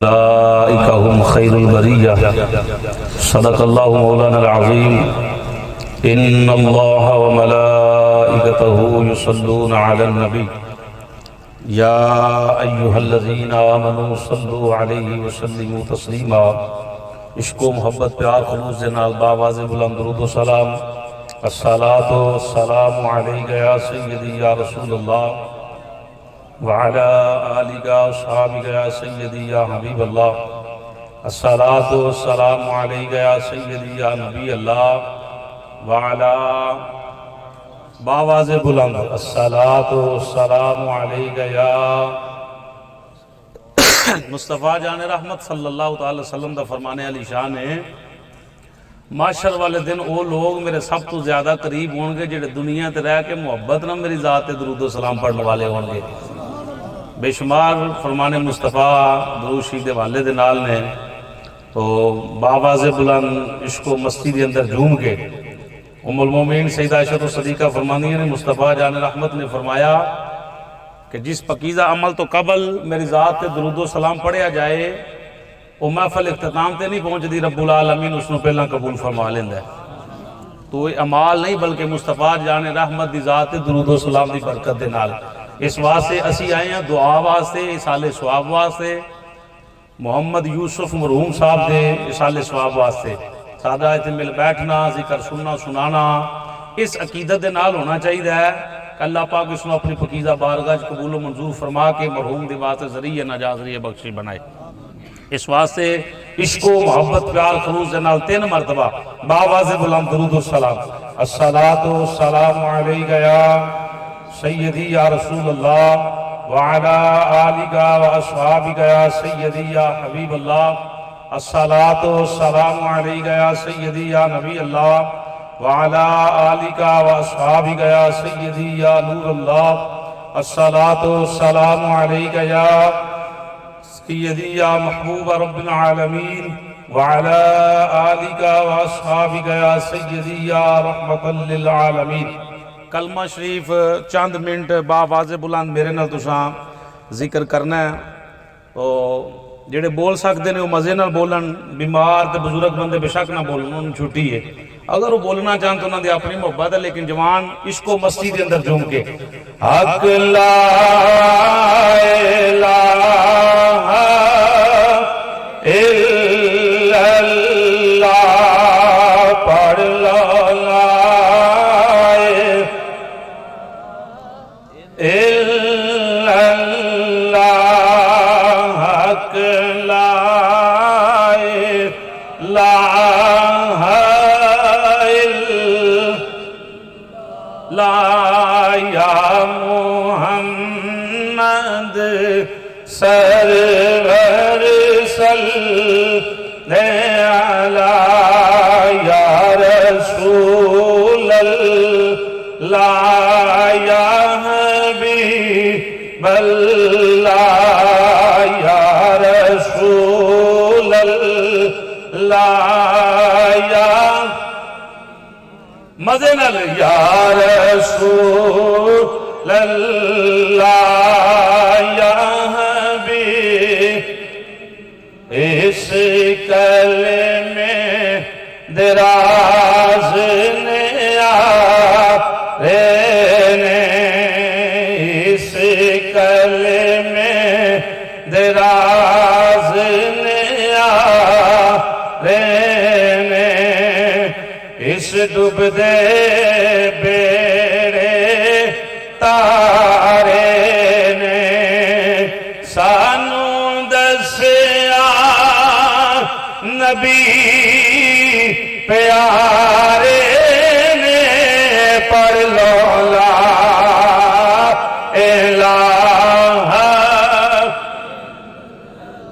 أولئك هم خير البرية صدق الله مولانا العظيم إن الله وملائكته يصلون على النبي يا أيها الذين آمنوا صلوا عليه وسلموا تسليما عشق و محبت پیار خلوص نال باواز بلند درود و سلام الصلاة والسلام عليك يا سيدي يا رسول الله وعلى آلك وصحابك يا سيدي يا حبيب الله الصلاة والسلام عليك يا سيدي يا نبي الله وعلى باواز بلند الصلاة والسلام عليك يا مصطفیٰ جان رحمت صلی اللہ تعالی وسلم دا فرمانے علی شان ہے معاشر والے دن وہ لوگ میرے سب تو زیادہ قریب ہوں گے جڑے دنیا تے رہ کے محبت نہ میری ذات درود و سلام پڑھنے والے ہوں گے بے شمار فرمان مصطفیٰ درود شریف دے والے دے نال نے تو باواز بلند عشق و مستی دے اندر جھوم کے ام المومنین سیدہ عائشہ صدیقہ فرمانی نے مصطفیٰ جان رحمت نے فرمایا کہ جس پکیزہ عمل تو قبل میری ذات تے درود و سلام پڑھیا جائے وہ محفل اختتام تے نہیں پہنچ دی رب العالمین اس نے پہلا قبول فرما لیندہ ہے تو یہ عمال نہیں بلکہ مصطفیٰ جان رحمت دی ذات تے درود و سلام دی برکت دے نال اس واسطے اسی آئے ہیں دعا واسطے اصال ثواب واسطے محمد یوسف مرحوم صاحب دے اصال ثواب واسطے سادہ ایتے مل بیٹھنا ذکر سننا سنانا اس عقیدت دے نال ہونا چاہیے ہے کہ اللہ پاک اس نے اپنی پکیزہ بارگاہ قبول و منظور فرما کے مرحوم دے واسطے ذریعہ نجات ذریعہ بخشی بنائے اس واسطے عشق و محبت پیار خلوص دے نال 3 مرتبہ باواز بلند درود و سلام الصلاۃ والسلام علیک یا سیدی یا رسول اللہ وعلا آلک و اصحابک یا سیدی یا حبیب اللہ الصلاۃ والسلام علیک یا سیدی یا نبی اللہ وعلا آلک و اصحابک یا سیدی یا نور اللہ الصلاۃ والسلام علیک یا سیدی یا محبوب رب العالمین وعلا آلک و اصحابک یا سیدی یا رحمت للعالمین کلمہ شریف چند منٹ باواز بلند میرے نال تساں ذکر کرنا ہے تو جڑے بول سکتے ہیں وہ مزے نال بولن بیمار تے بزرگ بندے بے شک نہ بولن انہوں چھٹی ہے اگر وہ بولنا چاہن تو انہوں نے اپنی محبت ہے لیکن جوان عشق و مستی دے اندر جھوم کے حق لا الہ الا اللہ پڑھ لو سرور صلی علی یا رسول اللہ یا حبیب اللہ یا رسول اللہ یا مزے نال یا رسول اللہ یا اس کلمے دراز نے آرے نے اس کلمے دراز نے آرے نے اس ڈوب دے بیڑے تارے نے سانو نبی پیارے نے پڑھ لو لا الہ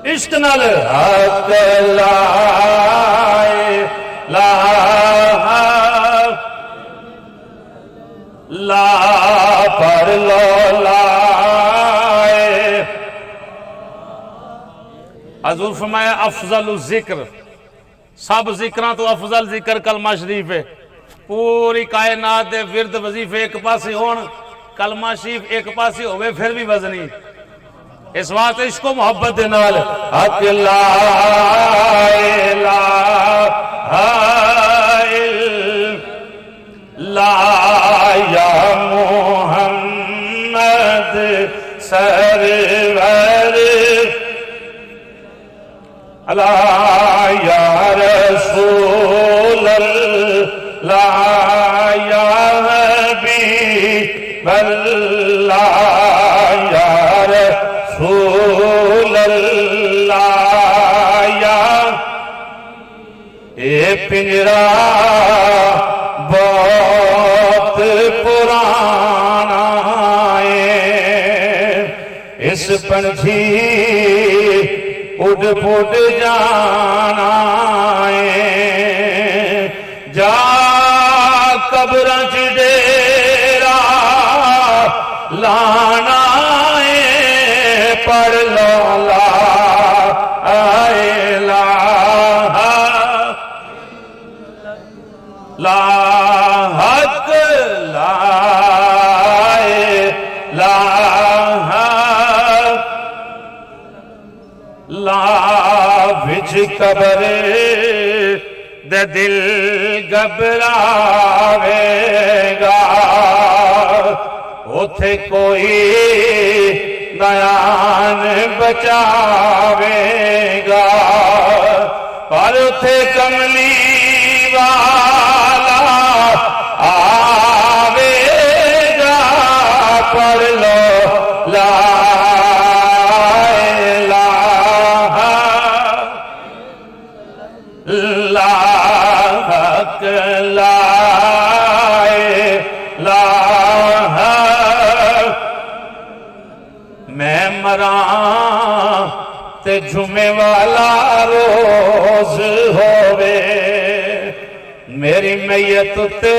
عشق نال حق لا الہ لا پڑھ لو لا حضور فرمایا افضل الذکر سب ذکران تو افضل ذکر کلمہ شریف ہے پوری کائنات دے ورد وظیفے ایک پاسی ہون کلمہ شریف ایک پاسی ہوئے پھر بھی وزنی اس واسطے عشق و محبت دے نال حق لا الہ الا یا محمد سرور اللہ یا رسول اللہ یا حبیب اللہ یا رسول اللہ یا اے پنجرا بہت پرانا ہے اس پنچھی اڑ پھٹ جانا ہے جا قبراں چ ڈیرا لانا ہے پڑھ لو لا الہ لا حق لا الہ لا وچ قبر دے دل گھبراوے گا اوتھے کوئی بیان بچاوے گا پر اوتھے کملی والا آوے گا پڑھ لو لا میں مراں تے جمعے والا روز ہووے میری میت تے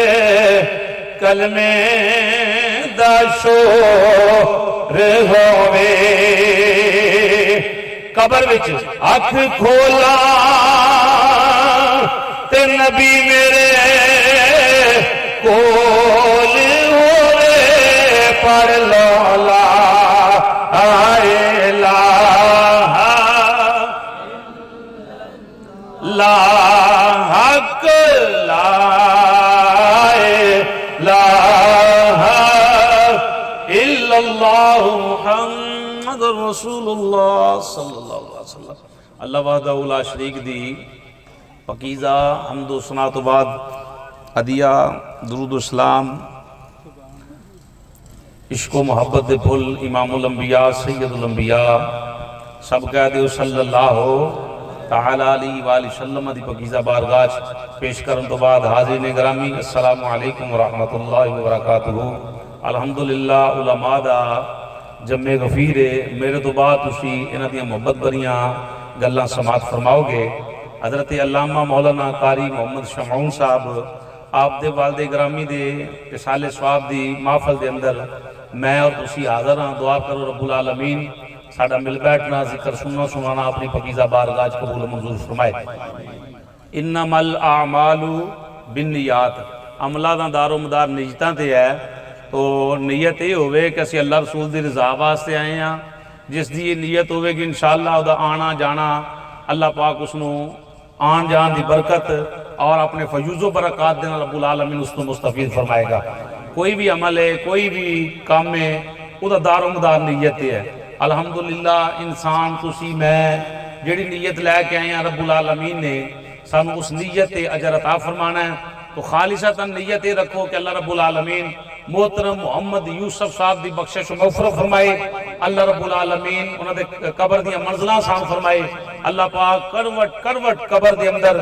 کلمے دا شور ہووے قبر وچ اکھ کھولا تے نبی میرے کول ہووے پڑھ لو لا الہ لا حق لا الہ الا اللہ محمد رسول اللہ صلی اللہ علیہ وسلم اللہ وحدہ لا شریک دی پاکیزہ حمد و ثنا تو بعد عدیہ درود و اسلام عشق و محبت دے پھل امام الانبیاء سید الانبیاء سب کہہ دیو صلی اللہ تعالی علیہ وآلہ وسلم دی پاکیزہ بارگاہ پیش کرن تو بعد حاضرین گرامی السلام علیکم ورحمت اللہ وبرکاتہ الحمدللہ علماء دا جمع غفیرے میرے تو بعد تسی انہ دیا محبت بریاں گلاں سماعت فرماؤ گے حضرت علامہ مولانا قاری محمد شمعون صاحب آپ دے والد گرامی دے رسالہ ثواب دی محفل دے اندر میں اور تسی حاضر ہاں دعا کرو رب العالمین ساڑھا مل بیٹھنا ذکر سننا اپنی پاکیزہ بارگاہ قبول منظور فرمائے انما الاعمال بالنیات عملہ دا دار و مدار نیتاں تے ہے تو نیت یہ ہوئے کہ اسی اللہ رسول دی رضا واسطے آئے ہیں جس دی یہ نیت ہوئے کہ انشاءاللہ دا آنا جانا اللہ پاک اس نو آن جان دی برکت اور اپنے فیوز و برکات دینا رب العالمین اس کو مستفید فرمائے گا کوئی بھی عمل ہے کوئی بھی کام ہے وہ دا دار و مدار نیت ہے الحمدللہ انسان تسی میں جڑی نیت لے کے آئے ہیں رب العالمین نے سانو اس نیت اجر عطا فرمانا ہے تو خالصتاً نیت رکھو کہ اللہ رب العالمین محترم محمد یوسف صاحب دی بخشش و مغفرت فرمائے اللہ رب العالمین انہوں نے قبر دیا منزلہ سان فرمائے اللہ پاک کروٹ کروٹ قبر دے اندر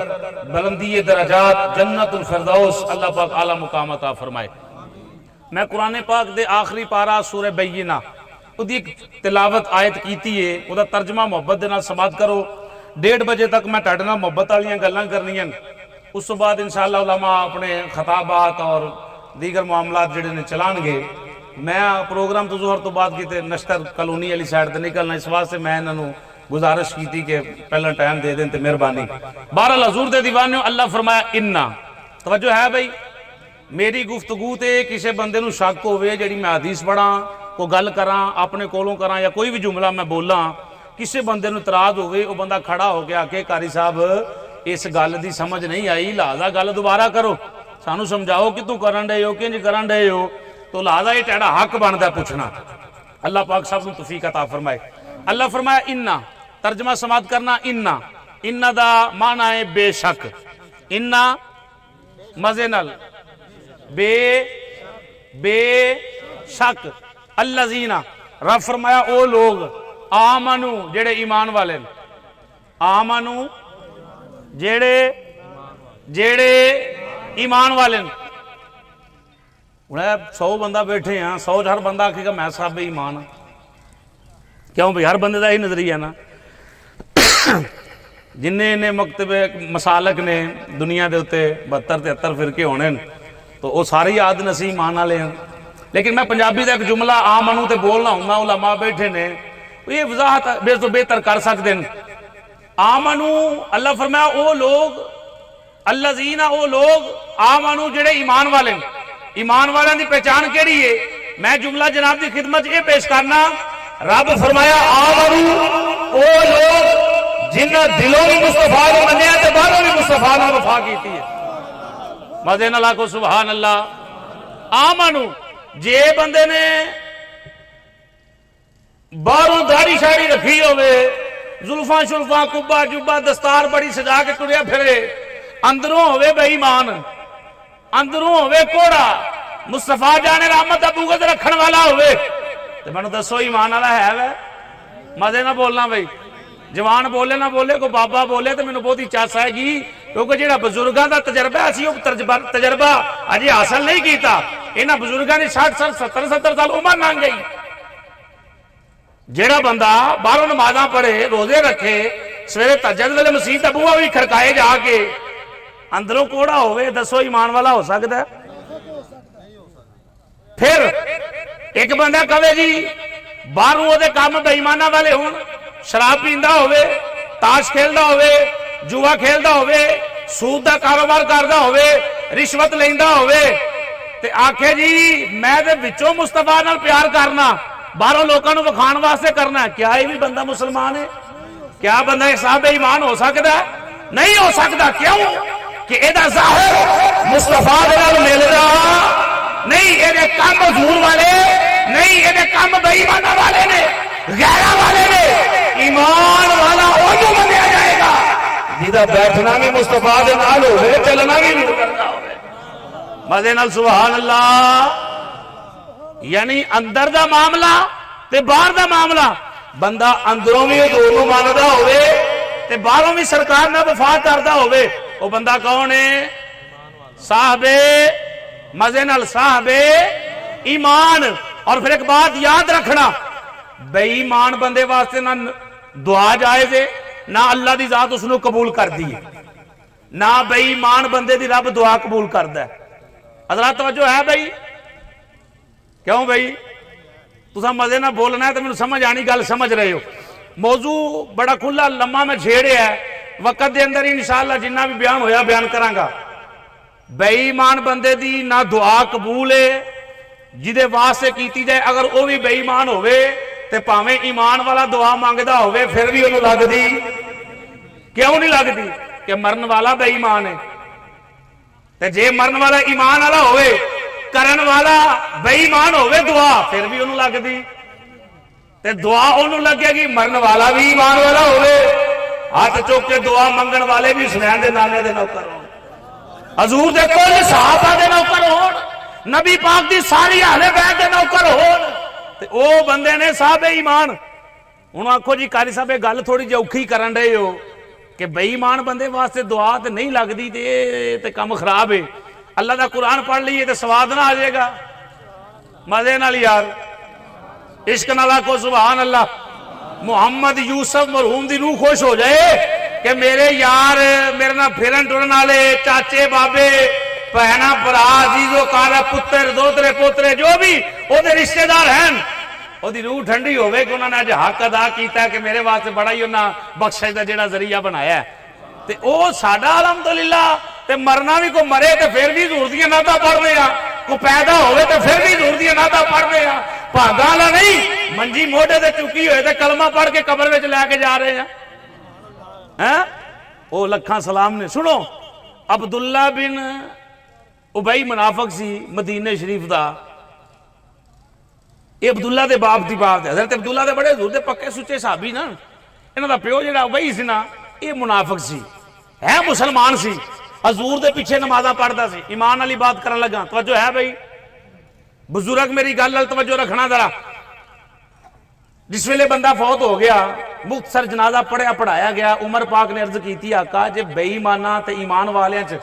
بلندی درجات جنت الفردوس اللہ پاک اعلیٰ مقام عطا فرمائے میں قرآن پاک دے آخری پارا سورہ بینہ وہ ایک تلاوت آیت کیتی ہے وہ دا ترجمہ محبت دینا سماعت کرو 1:30 بجے تک میں ٹاٹنا محبت والیاں گلاں کرنی ہیں اس تو بعد انشاءاللہ علماء اپنے خطابات اور دیگر معاملات جڑے نے چلان گے میں پروگرام تو ظہر تو بعد کیتے نشتر کلونی علی سائڈ تے نکلنا اس واسطے میں انہوں گزارش کی تھی کہ پہلا ٹائم دے دیں تے مہربانی بہرحال حضور دے دیوانے اللہ فرمایا اننا توجہ ہے بھائی میری گفتگو تے کسی بندے نو شک ہوئے جڑی میں حدیث پڑھاں کوئی گل کراں اپنے کولوں کراں یا کوئی بھی جملہ میں بولاں کسی بندے نوں اعتراض ہوئے وہ بندہ کھڑا ہو گیا کہ قاری صاحب اس گل دی سمجھ نہیں آئی لہذا گل دوبارہ کرو سانو سمجھاؤ کہ تو کرن رہے ہو کہ انج کرن رہے ہو تو لہذا یہ تیرا حق بندا پوچھنا اللہ پاک سب کو توفیق عطا فرمائے اللہ فرمایا انا ترجمہ سماعت کرنا انا دا معنی ہے بے شک انا مزے نال بے شک الذین رب فرمایا او لوگ آمنو جڑے ایمان والے آمنو جڑے ایمان والے انہیں 100 بندہ بیٹھے ہیں 100 ہر بندہ آکھے گا میں صاحب ایمان ہوں کیوں بھئی ہر بندے دا ہی نظریہ نا جنہیں نے مکتب مسالک نے دنیا دے ہوتے 72-73 فرقے ہونے تو وہ سارے یاد نسی ایمان والے ہیں لیکن میں پنجابی دا ایک جملہ آمنو تے بولنا ہوں نا علماء بیٹھے نے یہ وضاحت بے تو بہتر کر سکتے ہیں آمنو اللہ فرمایا او لوگ الذین او لوگ آمنو جڑے ایمان والے ایمان والوں دی پہچان کیڑی ہے میں جملہ جناب دی خدمت یہ پیش کرنا رب فرمایا آمنو او لوگ جنہ دلوں بھی مصطفیٰ نے منیا تے باہروں بھی مصطفیٰ نے وفا کیتی ہے مزے نال آکھو سبحان اللہ آمنو جے بندے نے باہروں داڑھی شاڑی رکھی ہوئے زلفاں شلفاں کبا جبا دستار بڑی سجا کے ٹریا پھرے اندروں ہوئے بے ایمان اندروں ہوئے کوڑا مصطفیٰ جانے رحمت بغض رکھن والا ہوئے تو میں نے دسو ایمان والا ہے وے مزے نہ بولنا بھائی جوان بولے نہ بولے کو بابا بولے تو میں نے بہت ہی چاس آئے گی کیونکہ جیڑا بزرگاں دا تجربہ اسی وہ تجربہ اجی حاصل نہیں کیتا انہاں بزرگاں نے 60 سال 70 سال عمر نہ گئی جیڑا بندہ باہروں نمازاں پڑھے روزے رکھے سویرے تہجد ویلے مسجد دا بوہا بھی کھڑکائے جا کے اندروں کوڑا ہوئے دسو ایمان والا ہو سکتا ہے پھر ایک بندہ کہے جی باہروں وہ دے کام بے ایمانہ والے ہون شراب پیندا ہوئے تاش کھیلدا ہوئے جوا کھیلدا ہوئے سود دا کاروبار کردا ہوئے رشوت لیندا ہوئے تے آکھے جی میں دے وچوں مصطفیٰ نال پیار کرنا باہروں لوکاں نوں وکھان واسطے کرنا ہے کیا یہ بھی بندہ مسلمان ہے کیا بندہ صاحب ایمان ہو سکتا ہے نہیں ہو سکتا کیوں کہ ایدہ ظاہر مصطفیٰ دے نال ملدا نہیں ایدے کام حضور والے نہیں ایدے کام بے ایمانہ والے نے غیرہ والے نے ایمان والا وہ جو بنیا جائے گا جیدہ بیٹھنا بھی مصطفیٰ دے نال ہوئے چلنا بھی کرنا ہوئے مزے نال سبحان اللہ یعنی اندر دا معاملہ تے باہر دا معاملہ بندہ اندروں بھی دونوں ماندا ہوئے تے باہروں بھی سرکار نہ وفا کردا ہوئے وہ بندہ کون ہے صاحب مزے نال صاحب ایمان اور پھر ایک بات یاد رکھنا بے ایمان بندے واسطے نہ دعا جائز ہے نہ اللہ دی ذات اس نے قبول کر دی نہ بے ایمان بندے دی رب دعا قبول کردا ہے حضرات توجہ ہے بھائی کیوں بھائی تسا مزے نہ بولنا ہے تو میں سمجھ آنی گل سمجھ رہے ہو موضوع بڑا کھلا لمحہ میں چھیڑے ہے وقت دے اندر انشاءاللہ جنہ بھی بیان ہویا بیان کرانگا بے ایمان بندے دی نہ دعا قبول ہے جدے واسطے کیتی جائے اگر وہ بھی بے ایمان ہوئے تے پاویں ایمان والا دعا مانگدا ہوئے پھر بھی انہوں لگ دی کیوں نہیں لگ دی کہ مرن والا بے ایمان ہے تے جے مرن والا ایمان والا ہوئے کرن والا بے ایمان ہوئے دعا پھر بھی انہوں لگ دی تے دعا انہوں لگے گی مرن والا بھی ایمان والا ہوئے ہاتھ چوک کے دعا منگن والے بھی حسنین دے نانے دے نوکر ہون حضور دے کل صحابہ دے نوکر ہون نبی پاک دی ساری اہل بیت دے نوکر ہون تے او بندے نے صاحب ایمان انہوں آکھو جی قاری صاحب گل تھوڑی جی اوکھی کرن رہے ہو کہ بے ایمان بندے واسطے دعا تے نہیں لگ دی تے کم خراب ہے اللہ دا قرآن پڑھ لیے تے سواد نہ آ جائے گا مزے نال یار عشق نال آکھو سبحان اللہ محمد یوسف مرحوم دی روح خوش ہو جائے کہ میرے یار میرے نہ پھرن ٹرن والے چاچے بابے بہنا برا عزیزو کارا پتر دوترے پوترے جو بھی وہ دے رشتہ دار ہیں وہ دی روح ٹھنڈی ہوئے کہ انہوں نے آج حق ادا کیتا ہے کہ میرے واسطے بڑا ہی انہوں بخشش دا جڑا ذریعہ بنایا ہے تے او ساڈا الحمدللہ تے مرنا بھی کو مرے تے پھر بھی حضور دیاں نعتاں پڑھ رہے ہیں کو پیدا ہوئے تے پھر بھی حضور دیاں نعتاں پڑھ رہے ہیں بھاگا والا نہیں، منجی موڈے تے چکی ہوئے تے کلمہ پڑھ کے قبر وچ لے کے جا رہے ہیں او لکھاں سلام نے. سنو عبداللہ بن ابئی منافق سی مدینے شریف دا. یہ عبداللہ دے باپ دی بات ہے. حضرت عبداللہ دے بڑے حضور دے پکے سچے صحابی نا. انہاں دا پیو جڑا ابئی سی نا یہ منافق سی ہے مسلمان سی. حضور دے پیچھے نمازاں پڑھدا سی. ایمان والی بات کرن لگا توجہ ہے بھائی بزرگ میری گل نال توجہ رکھنا ذرا. جس ویلے بندہ فوت ہو گیا مختصر جنازہ پڑھیا پڑھایا گیا. عمر پاک نے عرض کیتی آقا جے بے ایماناں تے ایمان والیاں چ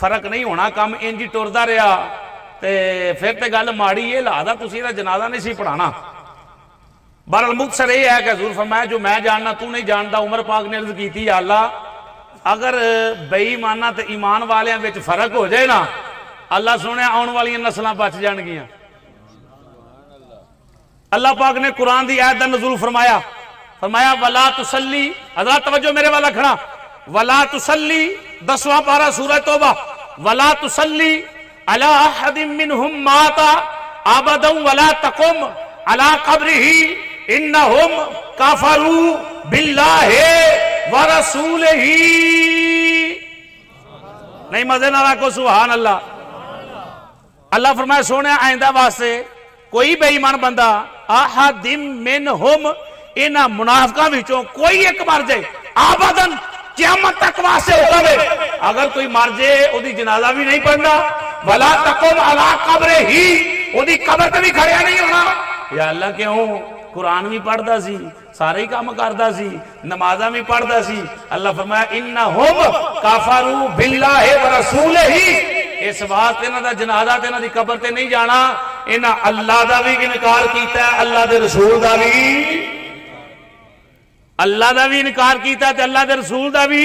فرق نہیں ہونا کم انج ہی ٹردا رہا تے پھر تے گل ماڑی ہے لہذا تسی دا جنازہ نہیں سی پڑھانا. بہرحال مختصر یہ ہے کہ حضور فرمایا جو میں جاننا تو نہیں جانتا. عمر پاک نے عرض کیتی یا اللہ اگر بے ایماناں تے ایمان والیاں وچ فرق ہو جائے نا اللہ سونے آن والی نسلاں بچ جان گیاں. اللہ پاک نے قرآن دی آیت دا نزول فرمایا وَلَا تُصَلِّ. حضرات توجہ میرے والا کھڑا. وَلَا تُصَلِّ 10واں پارہ سورہ توبہ. وَلَا تُصَلِّ عَلَىٰ أَحَدٍ مِّنْهُمْ مَاتَ أَبَدًا وَلَا تَقُمْ عَلَىٰ قَبْرِهِ إِنَّهُمْ كَفَرُوا بِاللَّهِ وَرَسُولِهِ. نہیں مزے نہ رکھو سبحان اللہ. اللہ فرمایا سونے آئندہ واسطے کوئی بے ایمان بندہ احد منہم انہاں منافقاں وچوں کوئی ایک مر جائے آبادن قیامت تک واسطے ہوگا. اگر کوئی مر جائے او دی جنازہ بھی نہیں پڑھنا. ولا تقم علی قبرہ او دی قبر تے بھی کھڑیا نہیں ہونا. یا اللہ کیوں قرآن بھی پڑھدا سی سارے ہی کام کردا سی نمازاں بھی پڑھدا سی. اللہ فرمایا انہم کافروا باللہ ورسولہ. اس واسطے انہاں دا جنازہ تے انہاں دی قبر تے نہیں جانا. انہاں اللہ دا بھی انکار کیتا ہے اللہ دے رسول دا بھی اللہ دا بھی انکار کیتا ہے تے اللہ دے رسول دا بھی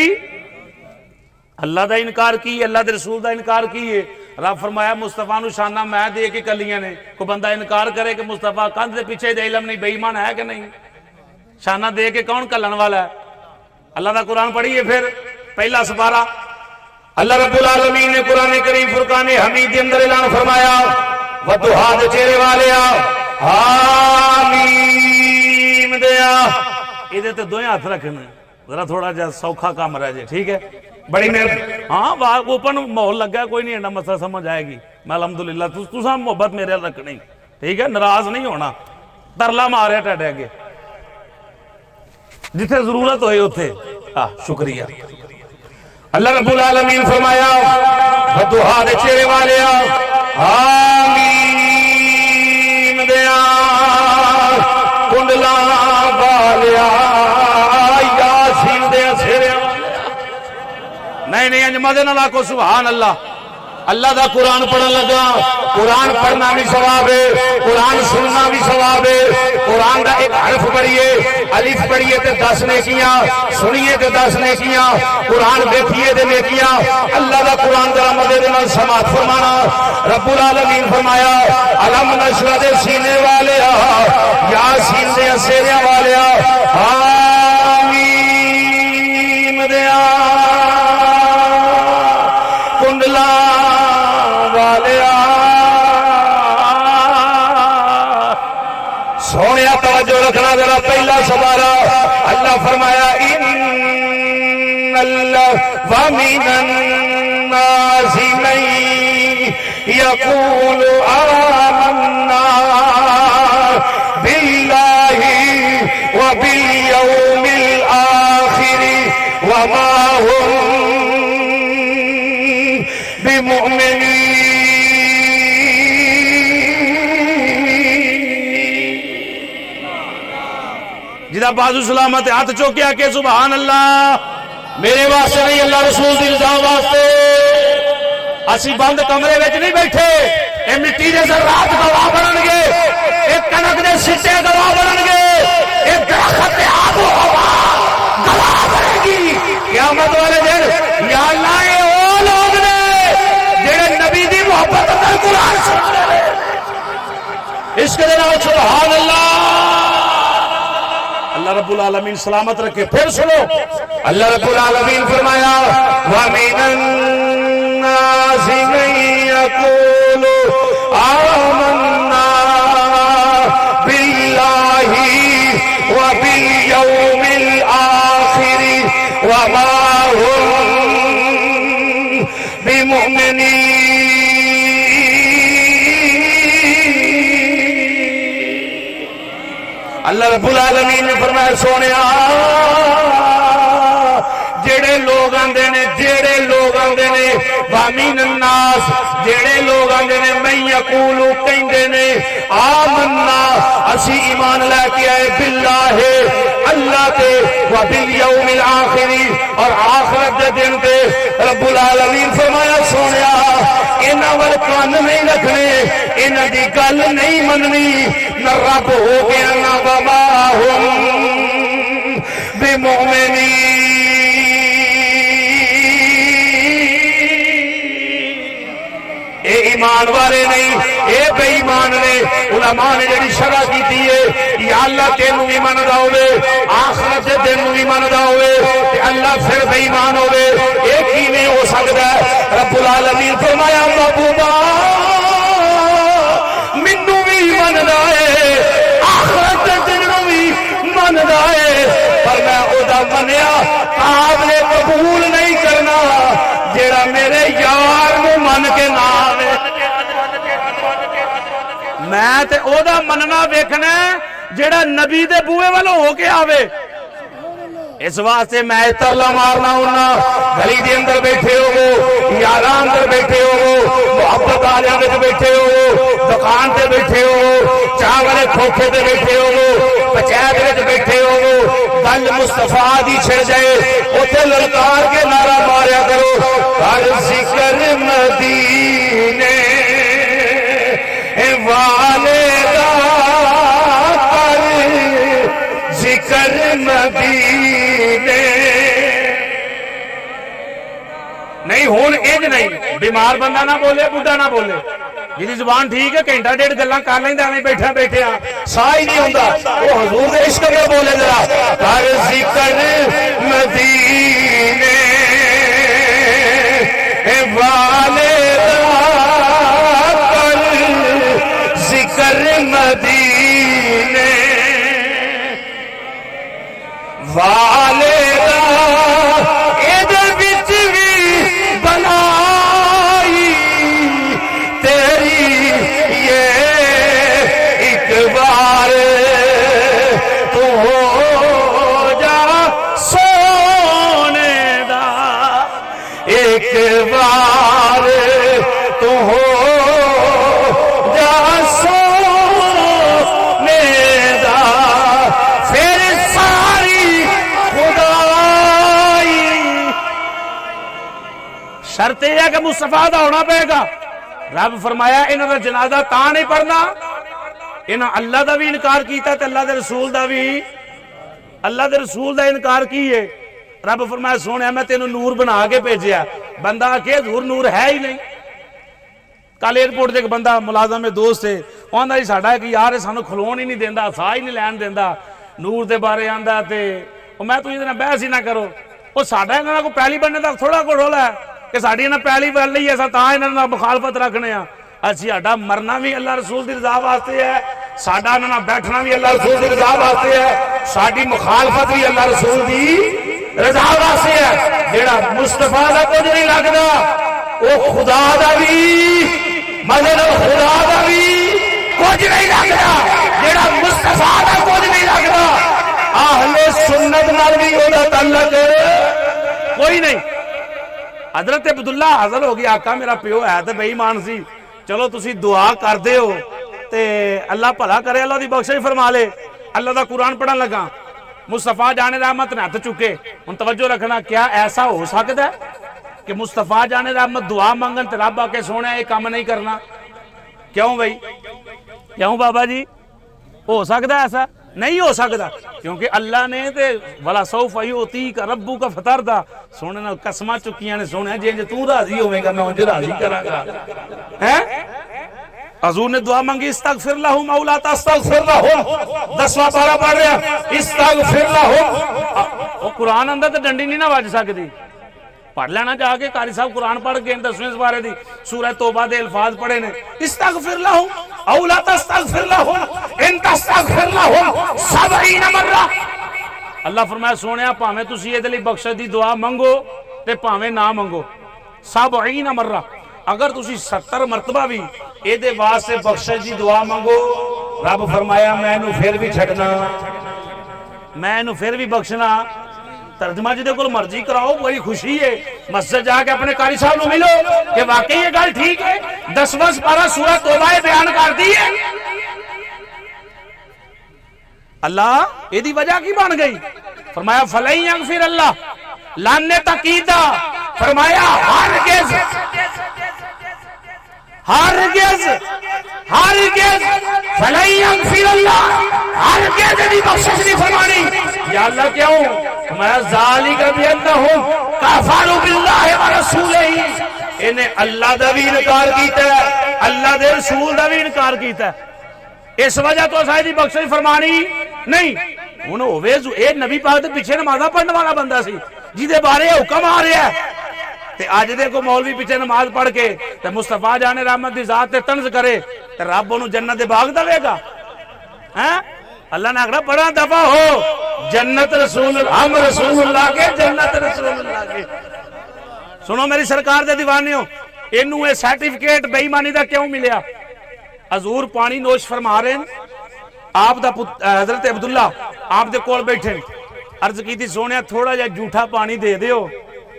اللہ دا انکار کی اللہ دے رسول دا انکار کیے. رب فرمایا مصطفیٰ نو شانہ میں دے کے کلیاں نے. کوئی بندہ انکار کرے کہ مصطفیٰ کندھ دے پیچھے دے علم نہیں بے ایمان ہے کہ نہیں. شانہ دے کے کون کلن والا ہے. اللہ دا قرآن پڑھیے پھر پہلا سپارہ. اللہ رب العالمین نے قرآن کریم فرقان حمید کے اندر اعلان فرمایا وَدُّحَا دے چہرے والیا حامیم دیا. ادھے تے دوئے ہاتھ رکھنا ذرا تھوڑا جا سوکھا کام رہ جائے ٹھیک ہے بڑی مہربانی. ہاں اوپن ماحول لگا کوئی نہیں ایڈا مسئلہ سمجھ آئے گی. میں الحمدللہ تساں محبت میرے رکھنی ٹھیک ہے ناراض نہیں ہونا. ترلا ماریا ٹھڈے اگے جتھے ضرورت ہوئے اتھے. شکریہ. اللہ رب العالمین فرمایا وَدُّحَا دے چہرے والیا حامیم دیا کنڈلا والیا یاسین دیا چہرے والیا. نہیں انجمد نہ لاکھو سبحان اللہ. اللہ دا قرآن پڑھن لگا قرآن پڑھنا بھی ثواب ہے قرآن سننا بھی ثواب ہے. قرآن دا ایک حرف پڑھیے الف پڑھیے تے 10 نیکیاں سنیے تے 10 نیکیاں قرآن دیکھیے تے نیکیاں. اللہ دا قرآن ذرا مدد نال سماعت فرمانا. رب العالمین فرمایا علم نشرح دے سینے والے یاسین دے سینے والے حامیم دیا کنڈلا سونے توجہ رکھنا ذرا پہلا سوارا. اللہ فرمایا ان اللہ ومن الناس من یقول آمنا باللہ وبالیوم الآخر وما هم بمؤمنین. جدا بازو سلامت ہاتھ چوکیا کہ سبحان اللہ. میرے واسطے نہیں اللہ رسول دی رضا واسطے. اسی بند کمرے وچ نہیں بیٹھے اے مٹی دے ذرات گواہ بنن گے اے کنک دے سٹے گواہ بنن گے اے درخت تے آب و ہوا گواہ بنے گی قیامت والے دن. یا اللہ اے او لوگ نے جڑے نبی دی محبت اندر قرآن سنا رہے عشق دے نال سبحان اللہ. اللہ رب العالمین سلامت رکھے. پھر سنو اللہ رب العالمین فرمایا وَمِنَ النَّاسِ مَن يَقُولُ آمَنَّا وما هم بمؤمنين. اللہ رب العالمین نے فرمایا سونیا جڑے لوگ آندے نے وامین الناس جڑے لوگ آندے نے میں یقولو کہندے نے آمنا اسی ایمان لے کے آئے باللہ اللہ تے و بالیوم الآخر اور آخرت دے دن تے. رب العالمین فرمایا سونیا انہاں ول کان نہیں رکھنے انہاں دی گل نہیں مننی نہ رب ہو گیا نہ وما ہم بمؤمنین. اے ایمان والے نہیں اے بے ایمان نے. علماء نے جڑی شرح کیتی ہے یا اللہ تینوں بھی مندا ہوے آخرت دے دن بھی مندا ہوے تے اللہ پھر بے ایمان ہوے اے کیویں ہو سکدا ہے. رب العالمین فرمایا محبوبا مینوں بھی مندا ہے آخرت دے دن بھی مندا ہے پر میں او دا منیا آپ نے قبول نہیں کرنا جیڑا میرے یار نو من کے نہ آوے. میں تے او دا مننا ویکھنا جیڑا نبی دے بوئے والوں ہو کے آوے. اس واسطے میں ترلا مارنا ہونا گلی دے اندر بیٹھے ہو یاراں اندر بیٹھے ہو محبت آلیاں وچ بیٹھے ہو دکان تے بیٹھے ہو چاہ والے کھوکھے تے بیٹھے ہو پنچایت وچ بیٹھے ہو گل مصطفیٰ دی چھڑ جائے اوتھے للکار کے نعرہ ماریا کرو ہر ذکر مدینے والے دا کر ذکر مدینے. نہیں ہون انج نہیں بیمار بندہ نہ بولے بڈھا نہ بولے جی زبان ٹھیک ہے گھنٹہ ڈیڑھ گلاں کر لیندا ایویں بیٹھا بیٹھے ساہ ہی نہیں ہوندا وہ حضور دے عشق میں بولے ذرا ہر ذکر مدینے والے ذکر مدینے والے ادھر بچ بھی بنائی تیری یہ ایک بار تو ہو جا سونے دا ایک بار تو ہو شرط یہ ہے کہ مصطفیٰ دا ہونا پڑے گا. رب فرمایا انہوں دا جنازہ تاں نہیں پڑھنا انہوں اللہ دا بھی انکار کیتا تے اللہ دے رسول دا انکار کیے. رب فرمایا سونے میں تینوں نور بنا کے بھیجیا بندہ کہ حضور نور ہے ہی نہیں. کل ایئرپورٹ تے ایک بندہ ملازم میں دوست ہے وہ آندا جی ساڈا ہے کہ یار سانو کھلون ہی نہیں دیندا ساہ ہی نہیں لین دیندا نور دے بارے آندا تے میں تجھے نہ بحث ہی نہ کرو وہ ساڈا انہاں کو پہلی بننے دا تھوڑا کو رول ہے کہ ساڑی انہاں پہلی بار لئی ایسا تاں انہاں مخالفت رکھنے ہیں. اچھی ہاڈا مرنا بھی اللہ رسول دی رضا واسطے ہے ساڈا انہاں بیٹھنا بھی اللہ رسول دی رضا واسطے ہے ساڈی مخالفت بھی اللہ رسول دی رضا واسطے ہے. جیڑا مصطفیٰ دا کچھ نہیں لگدا وہ خدا دا بھی مدد خدا دا بھی کچھ نہیں لگدا. جیڑا مصطفیٰ دا کچھ نہیں لگدا اہل سنت نال بھی او دا تعلق کوئی نہیں. حضرت عبداللہ حاضر ہو گیا آقا میرا پیو ہے تے بے ایمان سی چلو تسی دعا کر دے ہو تے اللہ بھلا کرے اللہ دی بخشش فرما لے. اللہ دا قرآن پڑھن لگا مصطفیٰ جان رحمت نے ہاتھ چکے. ہن توجہ رکھنا کیا ایسا ہو سکتا ہے کہ مصطفیٰ جان رحمت دعا منگن تے رب آ کے سونے یہ کام نہیں کرنا؟ کیوں بھائی کیوں بابا جی ہو سکتا ہے ایسا؟ نہیں ہو سکتا کیونکہ اللہ نے تے ولا سوف یعطیک ربک فترضی سونے نے قسماں چکیاں نے سونے جے تو راضی ہوے گا میں انج راضی کراں گا. ہیں حضور نے دعا مانگی استغفر لہم او لا تستغفر لہم 10واں پارہ پڑھ رہا استغفر لہم وہ قرآن اندر تے ڈنڈی نہیں نہ وج سکدی. پڑھ لینا جا کے قاری صاحب قرآن پڑھ کے 10ویں سپارے دی سورہ توبہ دے الفاظ پڑھے نے استغفر لہم او لا تستغفر لہم ان تستغفر لہم 70 مرہ اللہ فرمایا سونیا پاویں تسی یہ دلی بخشش دی دعا منگو تے پاویں نہ منگو 70 مرہ اگر تسی 70 مرتبہ بھی اے دے واسطے بخشش دی دعا منگو رب فرمایا میں نو پھر بھی چھڑنا میں نو پھر بھی بخشنا ترجمہ جدے کو مرضی کراؤ بڑی خوشی ہے مسجد جا کے اپنے قاری صاحب نو ملو کہ واقعی یہ گل ٹھیک ہے 10 پارہ سورہ توبہ بیان کر دی ہے اللہ یہ دی وجہ کی بن گئی فرمایا فَلَن يَغْفِرَ اللہ لانے تقیدہ فرمایا ہرگز فَلَن يَغْفِرَ اللہ ہرگز دی بخشش نہیں فرمانی یا اللہ کیوں فرمایا ذالک بِأَنَّهُمْ کَفَرُوا بِاللَّهِ وَرَسُولِهِ انہیں اللہ دا بھی انکار کیتا ہے اللہ دے رسول دا بھی انکار کیتا ہے اس وجہ تو اساں دی بخشش فرمانی نہیں ہن ہوے اے نبی پاک دے پیچھے نمازاں پڑھن والا بندہ سی جدے بارے حکم آ رہا ہے تے اج دے کو مولوی پیچھے نماز پڑھ کے تے مصطفیٰ جان رحمت دی ذات تے طنز کرے تے رب اونوں جنت دے باغ دے گا ہیں اللہ نے آکھنا بڑا دفعہ ہو جنت رسول ہم رسول اللہ کے جنت رسول اللہ کے سنو میری سرکار دے دیوانیوں اینوں اے سرٹیفکیٹ بے ایمانی دا کیوں ملیا حضور پانی نوش فرما رہے ہیں آپ دا حضرت عبداللہ آپ دے کول بیٹھے عرض کی تھی سونیا تھوڑا جا جھوٹا پانی دے دیو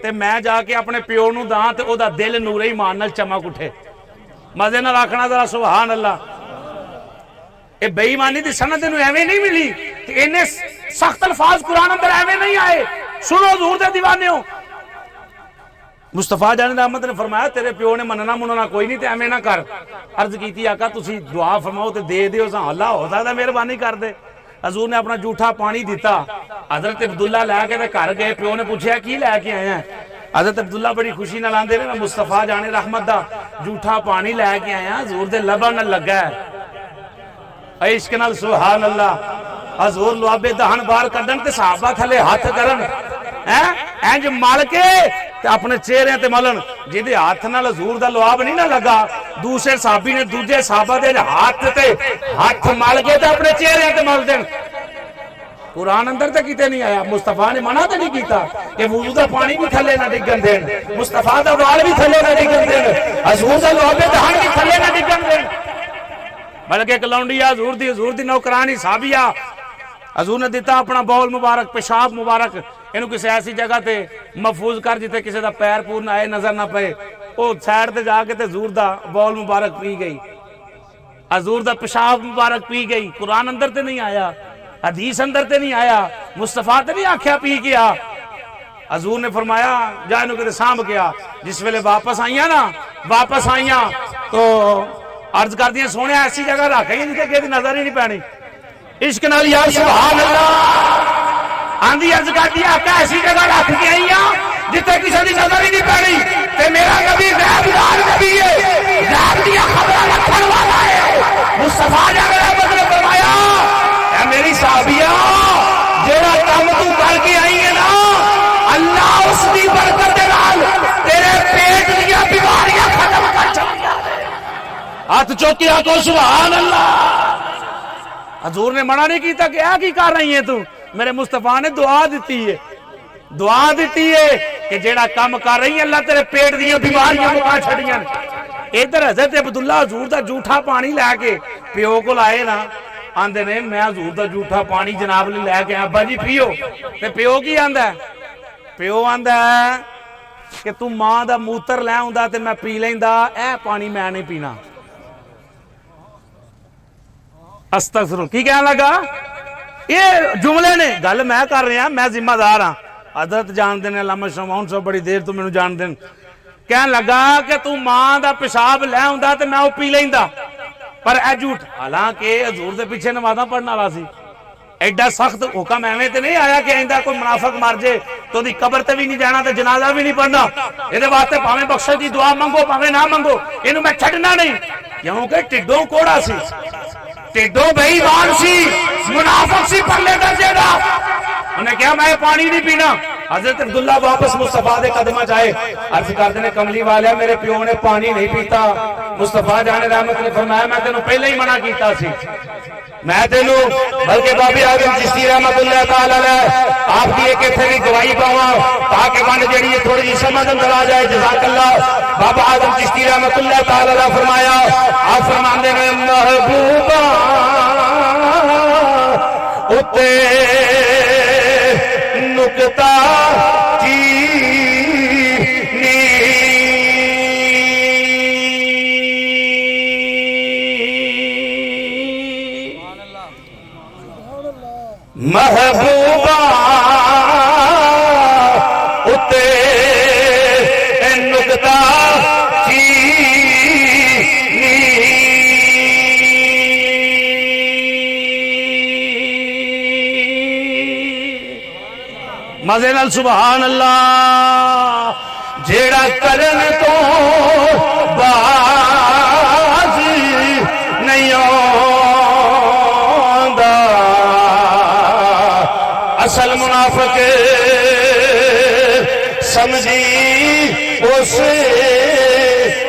تے میں جا کے اپنے پیو نو داں تے او دا دل نور ایمان نال چمک اٹھے مزے نال آکھنا ذرا سبحان اللہ اے بے ایمانی دی سند نو ایویں نہیں ملی تے انہیں سخت الفاظ قرآن اندر ایویں نہیں آئے سنو حضور دے دیوانیوں مصطفیٰ جان رحمت نے فرمایا تیرے پیو نے مننا مننا کوئی نہیں تے ایویں نہ کر عرض کیتی آقا تسی دعا فرماؤ تے دے دیو سا اللہ ہو سکتا مہربانی کر دے حضور نے اپنا جھوٹا پانی دیتا حضرت عبداللہ لے کے تے گھر گئے پیو نے پوچھا کی لے کے آئے ہیں حضرت عبداللہ بڑی خوشی نال آندے نے میں مصطفیٰ جان رحمت دا جھوٹا پانی لے کے آیا حضور دے لباں نال لگا ہے عشق نال سبحان اللہ حضور لوابے دہن باہر کڈن تے صحابہ تھلے ہاتھ کرن اینج مل کے تے اپنے چہرے تے ملن جدے ہاتھ نال حضور دا لواب نہیں نہ لگا دوسرے صحابی نے دوجے صحابہ دے ہاتھ تے ہاتھ مل کے تے اپنے چہرے تے مل دین قرآن اندر تے کیتے نہیں آیا مصطفیٰ نے منع تے نہیں کیتا کہ وضو دا پانی بھی تھلے نہ ڈگن دین مصطفیٰ دا وال بھی تھلے نہ ڈگن دین حضور دا لواب دہن بھی تھلے نہ ڈگن دین بلکہ کلونڈیا حضور دی نوکرانی صحابیہ حضور نے دیتا اپنا بول مبارک پیشاب مبارک انہوں کسی ایسی جگہ تے محفوظ کر جیتے کسی دا پیر پور نہ آئے نظر نہ پئے او سائڈ تے جا کے تے حضور دا بول مبارک پی گئی حضور دا پیشاب مبارک پی گئی قرآن اندر تے نہیں آیا حدیث اندر تے نہیں آیا مصطفیٰ تے نہیں آکھیا پی گیا حضور نے فرمایا جا انہوں کتے سامب کیا جس ویلے واپس آئیاں تو عرض کر دیا سونے ایسی جگہ رکھ گئی جتے کہ نظر ہی نہیں پینی عشق نال یا سبحان اللہ آندھی عرض کر دیا کہ ایسی جگہ رکھ کے آئی ہاں جتے کسی دی نظر ہی نہیں پینی تے میرا نبی غیب دار نبی ہے غیب دیا خبریں رکھن والا ہے مصطفیٰ جان رحمت نے فرمایا اے میری صحابیہ جیڑا کام تو کر کے آئی ہے نا اللہ اس دی برکت دے نال تیرے پیٹ دیا بیماریاں ختم کر چکیا ہاتھ چوکیا تو سبحان اللہ حضور نے منع نہیں کیتا کہ کی کر رہی ہیں تو میرے مصطفیٰ نے دعا دیتی ہے کہ جیڑا کام کر رہی ہیں اللہ تیرے پیٹ دیا بیماریاں مکا چھڑیاں ادھر حضرت عبداللہ حضور دا جھوٹا پانی لے کے پیو کو لائے نا آندے نے میں حضور دا جھوٹا پانی جناب لے کے ابا جی پیو تے پیو کی آندا ہے پیو آندا ہے کہ تو ماں دا موتر لے ہوندا تے میں پی لیندا اے پانی میں نہیں پینا استغفر کی کہنے لگا یہ جملے نے گل میں کر رہا ہوں میں ذمہ دار ہاں حضرت جان دین علامہ شمعون صاحب بڑی دیر تو مینوں جان دین کہنے لگا کہ تو ماں دا پیشاب لے ہوندا تے میں او پی لیندا پر اے جھوٹ حالانکہ حضور دے پیچھے نمازاں پڑھن والا سی ایڈا سخت حکم ایویں تے نہیں آیا کہ ایندا کوئی منافق مر جے تو دی قبر تے بھی نہیں جانا تے جنازہ بھی نہیں پڑھنا اے دے واسطے بھاویں بخشش دی دعا منگو بھاویں نہ منگو اینوں میں چھڈنا نہیں کیونکہ ٹڈوں کوڑا سی ٹڈوں بے ایمان سی منافق سی پرلے درجے دا انہیں کہا میں پانی نہیں پینا حضرت عبداللہ واپس مصطفیٰ دے قدمہ جائے عرض کرتے نے کملی والے میرے پیو نے پانی نہیں پیتا مصطفیٰ جان رحمت نے فرمایا میں تینوں پہلے ہی منع کیتا سی میں تینوں بلکہ بابے اعظم چشتی رحمت اللہ تعالی علیہ آپ کی ایک اتنے بھی گواہی پاواں تاکہ من جڑی ہے تھوڑی جی سمجھ اندر آ جائے جزاک اللہ بابا اعظم چشتی رحمت اللہ تعالی علیہ فرمایا آپ فرماندے نے محبوبہ اتے نکتا محبوبہ اتے نکتا چینی مزے نال سبحان اللہ جیڑا کرن تو باز نہیں آندا اصل منافق سمجھی اس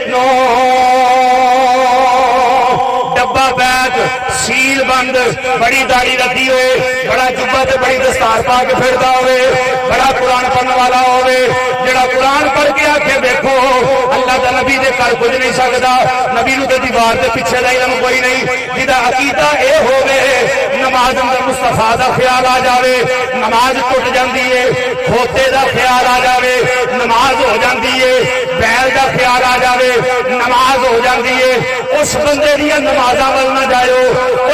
نو ڈبا بیگ سیل بند بڑی داڑھی رکھی ہوئے بڑا جبہ تے بڑی دستار پا کے پھردا ہوئے بڑا قرآن پڑھنے والا ہوئے جڑا قرآن پڑھ کے آکھے دیکھو اللہ دا نبی دے کل کچھ نہیں سکدا نبی نو تے دیوار دے پیچھے دا علم کوئی نہیں جدا عقیدہ اے ہوے نماز اندر مصطفیٰ دا خیال آ جاوے نماز ٹوٹ جاندی ہے کھوتے دا خیال آ جاوے نماز ہو جاندی ہے بیل دا خیال آ جاوے نماز ہو جاندی ہے اس بندے دیا نمازاں ول نہ جائیو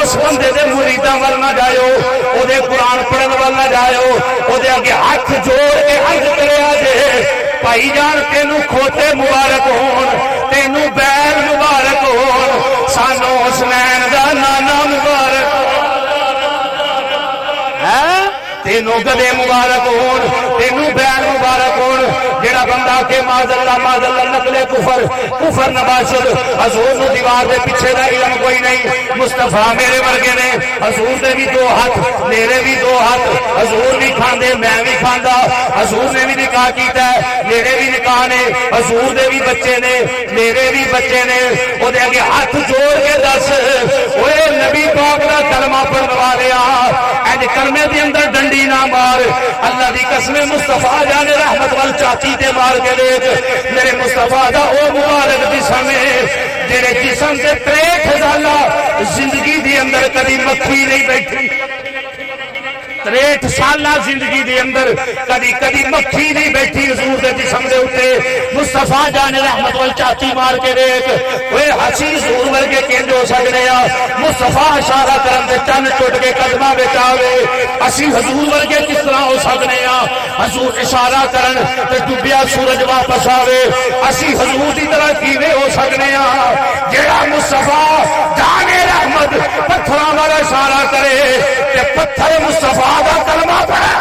اس بندے دے مریداں ول نہ جائیو او دے قرآن پڑھن ول نہ جائیو او دے اگے ہاتھ جوڑ کے عرض کریا جے بھائی جان تینوں کھوتے مبارک ہون تینوں بیل مبارک ہون سانو حسنین دا نانا مبارک تینوں گدے مبارک ہون تینوں بیل مبارک ہون جڑا بندہ کہ معاذ اللہ نقل کفر نباشد حضور نو دیوار دے پیچھے دا علم کوئی نہیں مصطفیٰ میرے ورگے نے حضور دے بھی دو ہاتھ میرے بھی دو ہاتھ حضور بھی کھاندے میں بھی کھاندا حضور نے بھی نکاح کیتا ہے میرے بھی نکاح نے حضور دے بھی بچے نے میرے بھی بچے نے او دے اگے ہاتھ جوڑ کے دس اوے نبی پاک دا کلمہ پڑھن والیا اج کلمے دے اندر ڈنڈی نہ مار اللہ دی قسم مصطفیٰ جان رحمت وال چاچی تے مار کے دیکھ میرے مصطفیٰ دا او مبارک جسم ہے جڑے جسم تے 63 سالہ زندگی دی اندر کبھی مکھی نہیں بیٹھی 63 سالہ زندگی دے اندر کدی مکھی نہیں بیٹھی حضور دے جسم دے اوتے مصطفیٰ جان رحمت وال چاچی مار کے دیکھ اوے ہسی حضور ورگے کینج ہو سکدے آ مصطفیٰ اشارہ کرن تے چن ٹوٹ کے قدماں وچ آوے اسی حضور ورگے کس طرح ہو سکدے آ حضور اشارہ کرن تے ڈوبیا سورج واپس آوے اسی حضور دی طرح کیویں ہو سکدے آ جڑا مصطفیٰ جان رحمت پتھراں والا اشارہ کرے تے پتھر مصطفیٰ دا کلمہ پڑھے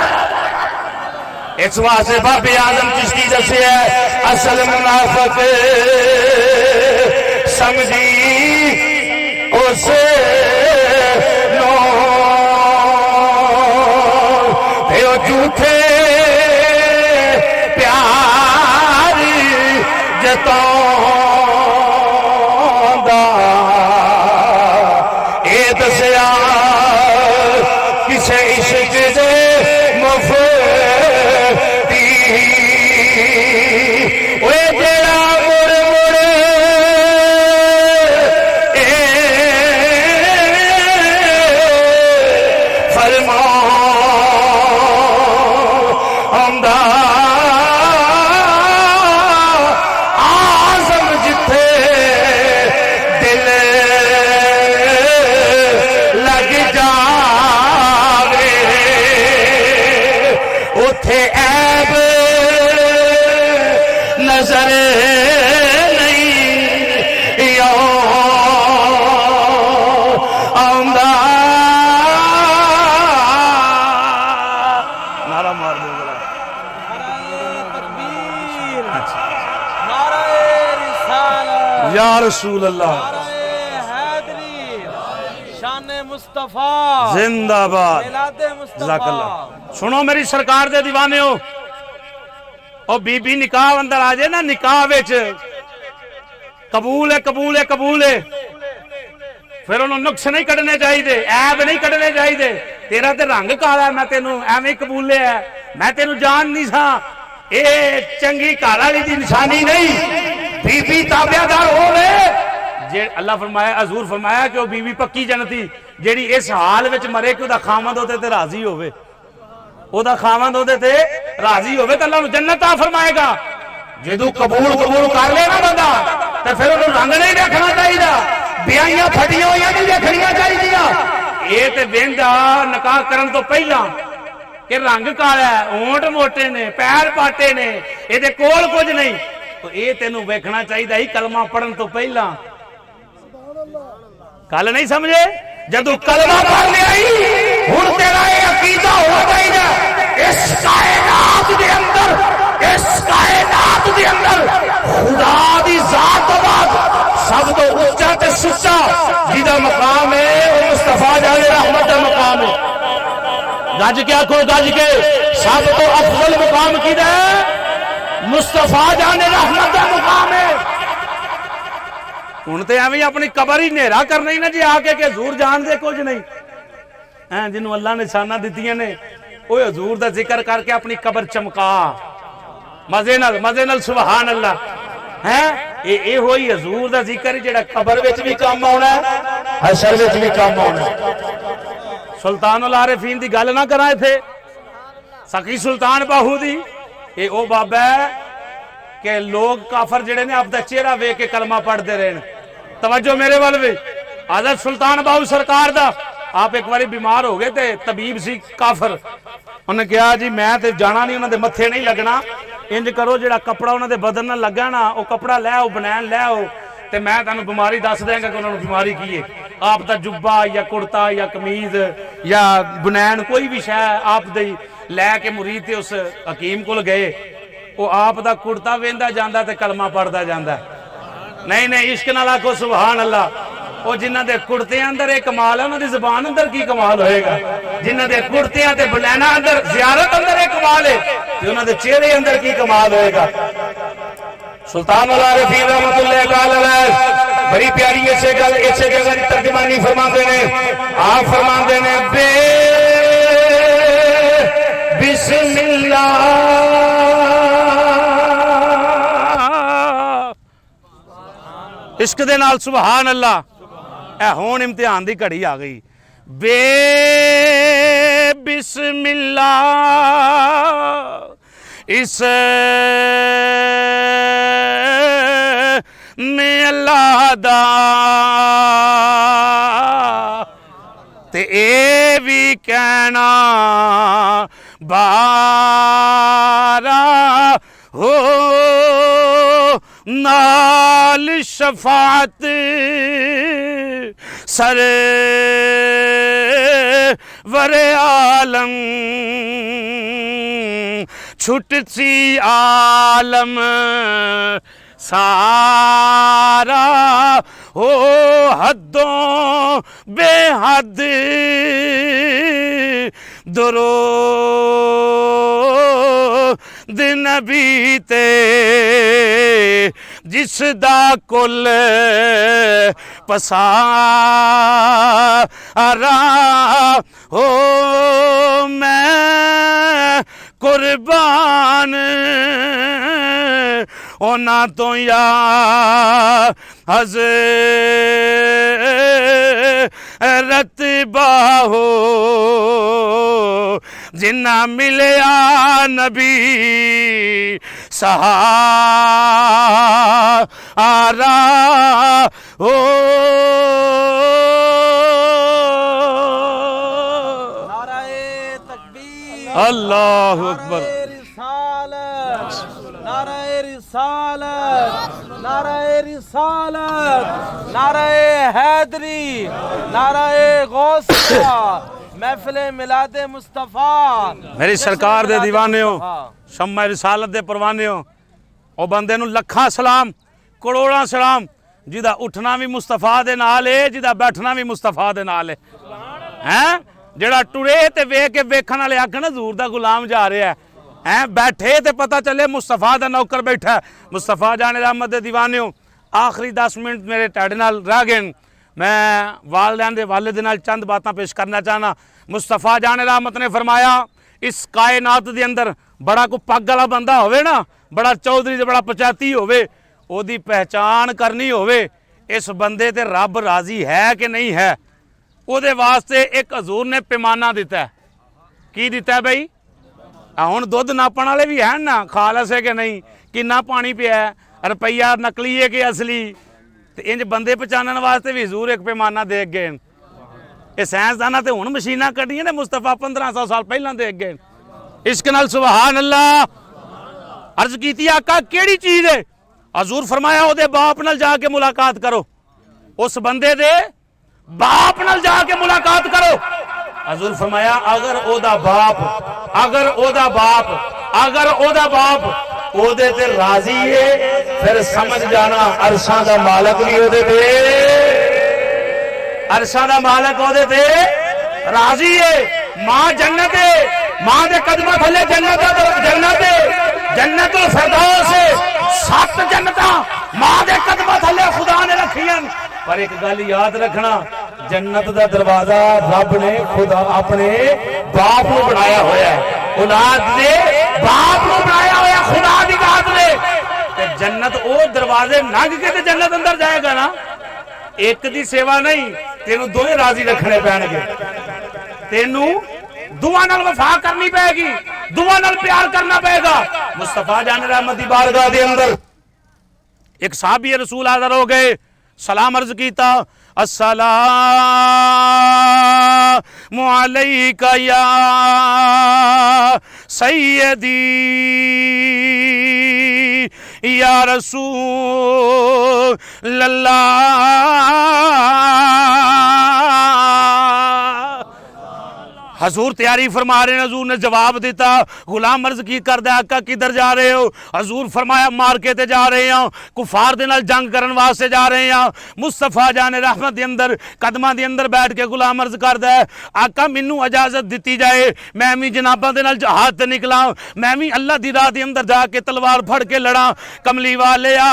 اس واسطے بابے اعظم چشتی دسے ہے اصل منافق سمجھی اس نو تے او جھوٹے پیار جتاوندا اے دسیا کسے عشق دے مفتی اوے جڑا مڑ مڑ اے فرماوندا آزم جتھے دل لگ جاوے اوتھے عیب نظر نہیں آوندا نعرہ مار دو ذرا یا رسول اللہ شان مصطفیٰ زندہ باد میلاد جزاک اللہ مصطفیٰ سنو میری سرکار دے دیوانے ہو او بی بی نکاح اندر آ جائے نا نکاح وچ قبول ہے قبول ہے قبول ہے پھر انہوں نقص نہیں کڈنے چاہیے، عیب نہیں کڈنے چاہیے. تیرا تے رنگ کالا، میں تینوں ایویں قبول لیا، میں تینوں جان نہیں سا. اے چنگی گھر والی دی نشانی نہیں. بی بی تابعہ دار ہوے، اللہ فرمایا، حضور فرمایا کہ وہ بیوی پکی جنتی جیڑی اس حال وچ مرے کہ دا خامند ہوتے تے راضی ہوئے، او دا خامند ہوتے تے راضی ہوئے، تو اللہ انہوں جنت عطا فرمائے گا. جدو قبول کر لے نا بندہ تو پھر انہوں رنگ نہیں دیکھنا چاہیے، بیائیاں پھٹیاں ہوئی نہیں دیکھنیاں چاہیے. یہ تے ویندا نکاح کرن تو پہلا کہ رنگ کالا ہے، ہونٹ موٹے نے، پیر پاٹے نے، یہ دے کول کچھ نہیں، تو یہ تینوں ویکھنا چاہیے ہی کلمہ پڑھن تو پہلا. کل نہیں سمجھے؟ جدو کلمہ پڑھ لیا ہن تیرا یہ عقیدہ ہو چاہیے اس کائنات دے اندر، اس کائنات دے اندر خدا دی ذات تو بعد سب تو اونچا تے سچا جیدا مقام ہے وہ مصطفیٰ جان رحمت دا مقام ہے. گج کے آکھو، گج کے، سب تو افضل مقام کیدا ہے؟ مصطفیٰ جان رحمت دا مقام ہے. ہوں تو ایویں اپنی قبر ہی نیرا کرنا ہی نا جی آ کے کہ حضور جان دے کچھ نہیں. جنہوں اللہ نے شانہ دیتی نے وہ حضور دا ذکر کر کے اپنی قبر چمکا مزے نال سبحان اللہ. یہ ہوئی حضور دا ذکر جڑا قبر وچ بھی کام آنا ہے، حشر وچ بھی کام آنا ہے. سلطان العارفین دی گل نہ کرائے تھے، سخی سلطان باہو دی. یہ او بابا ہے کہ لوگ کافر جڑے نے آپ دا چہرہ وے کے کلمہ پڑھ دے رہے ہیں. توجہ میرے وال بھی. حضرت سلطان باہو سرکار دا آپ ایک باری بیمار ہو گئے تھے، طبیب سی کافر، انہوں نے کہا جی میں تے جانا نہیں، انہوں نے متھے نہیں لگنا، انج کرو جڑا کپڑا انہوں نے بدن نہ لگا نا وہ کپڑا لے آؤ، بنین لے آؤ، تے میں تانوں بیماری دس دیں گا کہ انہوں نے بیماری کی ہے. آپ دا جبہ یا کرتا یا قمیض یا بنین کوئی بھی شے آپ دی لے کے مرید تے اس حکیم کول گئے، وہ آپ دا کرتا ویندا جاندا تے کلمہ پڑھدا جاندا. نہیں نہیں عشق نال آکھو سبحان اللہ. وہ جنہ دے کرتے اندر ایک کمال ہے، انہوں دی زبان اندر کی کمال ہوئے گا؟ جنہ دے کرتے تے بنینا اندر زیارت اندر ایک کمال ہے، تو انہوں دے چہرے اندر کی کمال ہوئے گا؟ سلطان العارفین رحمت اللہ علیہ بڑی پیاری اسے جگہ ترجمانی فرماندے نے. آپ فرماندے نے بے بسم اللہ عشق دے نال سبحان اللہ. اے ہون امتحان دی گھڑی آ گئی. بے بسم اللہ اس میں اللہ دا تے اے بھی کہنا بارا ہو نال شفاعت سر ور عالم چھٹتی عالم سارا ہو حدوں بے حد درود نبی تے جس دا کل پسارا ہو میں قربان اونا تو یا حضرت باہو جنہ ملیا نبی سہارا ہو. نعرہ تکبیر، اللہ اکبر. نعرہ رسالت، نعرہ رسالت، نعرہ حیدری، نعرہ غوثیہ، محفل میلاد مصطفیٰ. میری سرکار دے دیوانے ہو، شمع رسالت دے پروانے ہو. او بندے نو لکھاں سلام، کروڑاں سلام، جیدہ اٹھنا بھی مصطفیٰ دے نال ہے، جیدہ بیٹھنا بھی مصطفیٰ دے نال ہے. جڑا ٹرے تے وے کے ویکھن والے آکھن حضور دا غلام جا رہا ہے، بیٹھے تے پتہ چلے مصطفیٰ دا نوکر بیٹھا ہے. مصطفیٰ جان رحمت دے دیوانے ہو، آخری 10 منٹ میرے ٹیڈے نال رہ گئے. میں والدین دے والے دے نال چند باتاں پیش کرنا چاہنا. مصطفیٰ جان رحمت نے فرمایا اس کائنات دے اندر بڑا کو پگ والا بندہ ہوئے نا, بڑا چودھری تے بڑا پچاتی ہوئے, او دی پہچان کرنی ہوئے اس بندے تے رب راضی ہے کہ نہیں ہے, او دے واسطے ایک حضور نے پیمانہ دیتا ہے. کی دیتا ہے بھائی؟ ہن دودھ ناپن والے بھی ہیں نا, خالص ہے کہ نہیں, کنا پانی پیا ہے, روپیہ نقلی ہے کہ اصلی, تے انج بندے پہچانن واسطے بھی حضور ایک پیمانہ دے گئے. یہ سائنسداناں تے ہن مشیناں کڈیاں نے, مصطفیٰ 1500 سال پہلاں دے گئے. عشق نال سبحان اللہ. عرض کیتی آقا کیڑی چیز ہے؟ حضور فرمایا او دے باپ نال جا کے ملاقات کرو, اس بندے دے باپ نال جا کے ملاقات کرو. حضور فرمایا اگر او دا باپ او دے تے راضی ہے پھر سمجھ جانا عرشاں دا مالک بھی او دے تے, عرشاں دا مالک او دے تے راضی ہے. ماں جنت ہے, ماں دے قدمہ تھلے جنت ہے, جنت الفردوس ہے, 7 جنتاں ماں دے قدمہ تھلے خدا نے رکھیاں. پر ایک گل یاد رکھنا, جنت دا دروازہ رب نے خدا اپنے باپ کو بنایا ہویا ہے, اولاد نے باپ کو بنایا ہویا خدا دی ذات نے. تے جنت او دروازے لنگ کے تے جنت اندر جائے گا نا, ایک دی سیوا نہیں, تینوں دوئے راضی رکھنے پین گے, تینوں دعا نال وفا کرنی پے گی, دعا نال پیار کرنا پے گا. مصطفیٰ جان رحمت دی بارگاہ دے اندر ایک صحابی رسول حاضر ہو گئے, سلام عرض کیتا, السلام علیک یا سیدی یا رسول اللہ. حضور تیاری فرما رہے ہیں, حضور نے جواب دیتا. غلام عرض کی کر دے آقا کدھر جا رہے ہو؟ حضور فرمایا مارکے تے جا رہے ہیں, کفار دے نال جنگ کرن واسطے جا رہے ہیں. مصطفیٰ جان رحمت دے اندر قدماں دے اندر بیٹھ کے غلام عرض کر دے آقا مینوں اجازت دتی جائے, میں بھی جناباں دے نال جہاد تے نکلاں, میں بھی اللہ دی راہ دے اندر جا کے تلوار پھڑ کے لڑاں. کملی والیا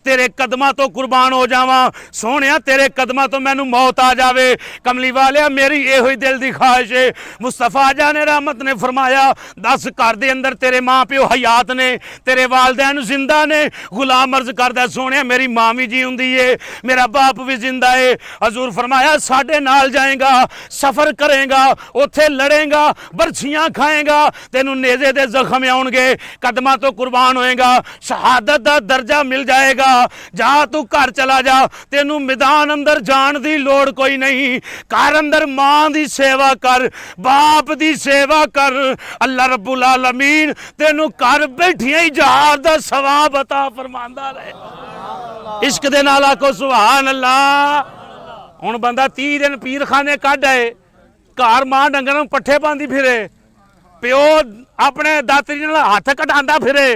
تیرے قدماں تو قربان ہو جاواں, سونیا تیرے قدماں تو مینوں موت آ جاوے. کملی والیا میری یہ ہوئی دل دی خواہش ہے. مصطفیٰ جان رحمت نے فرمایا 10 گھر دے اندر تیرے ماں پیو حیات نے, تیرے والدین زندہ نے. غلام عرض کردا سونے میری ماں بھی جی ہوندی ہے, میرا باپ بھی زندہ ہے. حضور فرمایا ساڈے نال جائیں گا, سفر کریں گا, اوتھے لڑیں گا, برچھیاں کھائیں گا, تینوں نیزے دے زخم آؤں گے, قدماں تو قربان ہوئے گا, شہادت دا درجہ مل جائے گا. جا تو گھر چلا جا, تینوں میدان اندر جان دی لوڑ کوئی نہیں. گھر اندر ماں دی سیوا کر, باپ دی سیوا کر, اللہ رب العالمین تینوں گھر بیٹھیاں ہی جہاد دا ثواب عطا فرماندا رہے. عشق دے نال آکھو سبحان اللہ. ہن بندہ 30 دن پیر خانے کڈ آئے, گھر ماں ڈنگر نوں پٹھے پاندی پھرے, پیو اپنے داتری نال ہاتھ کٹاندا پھرے,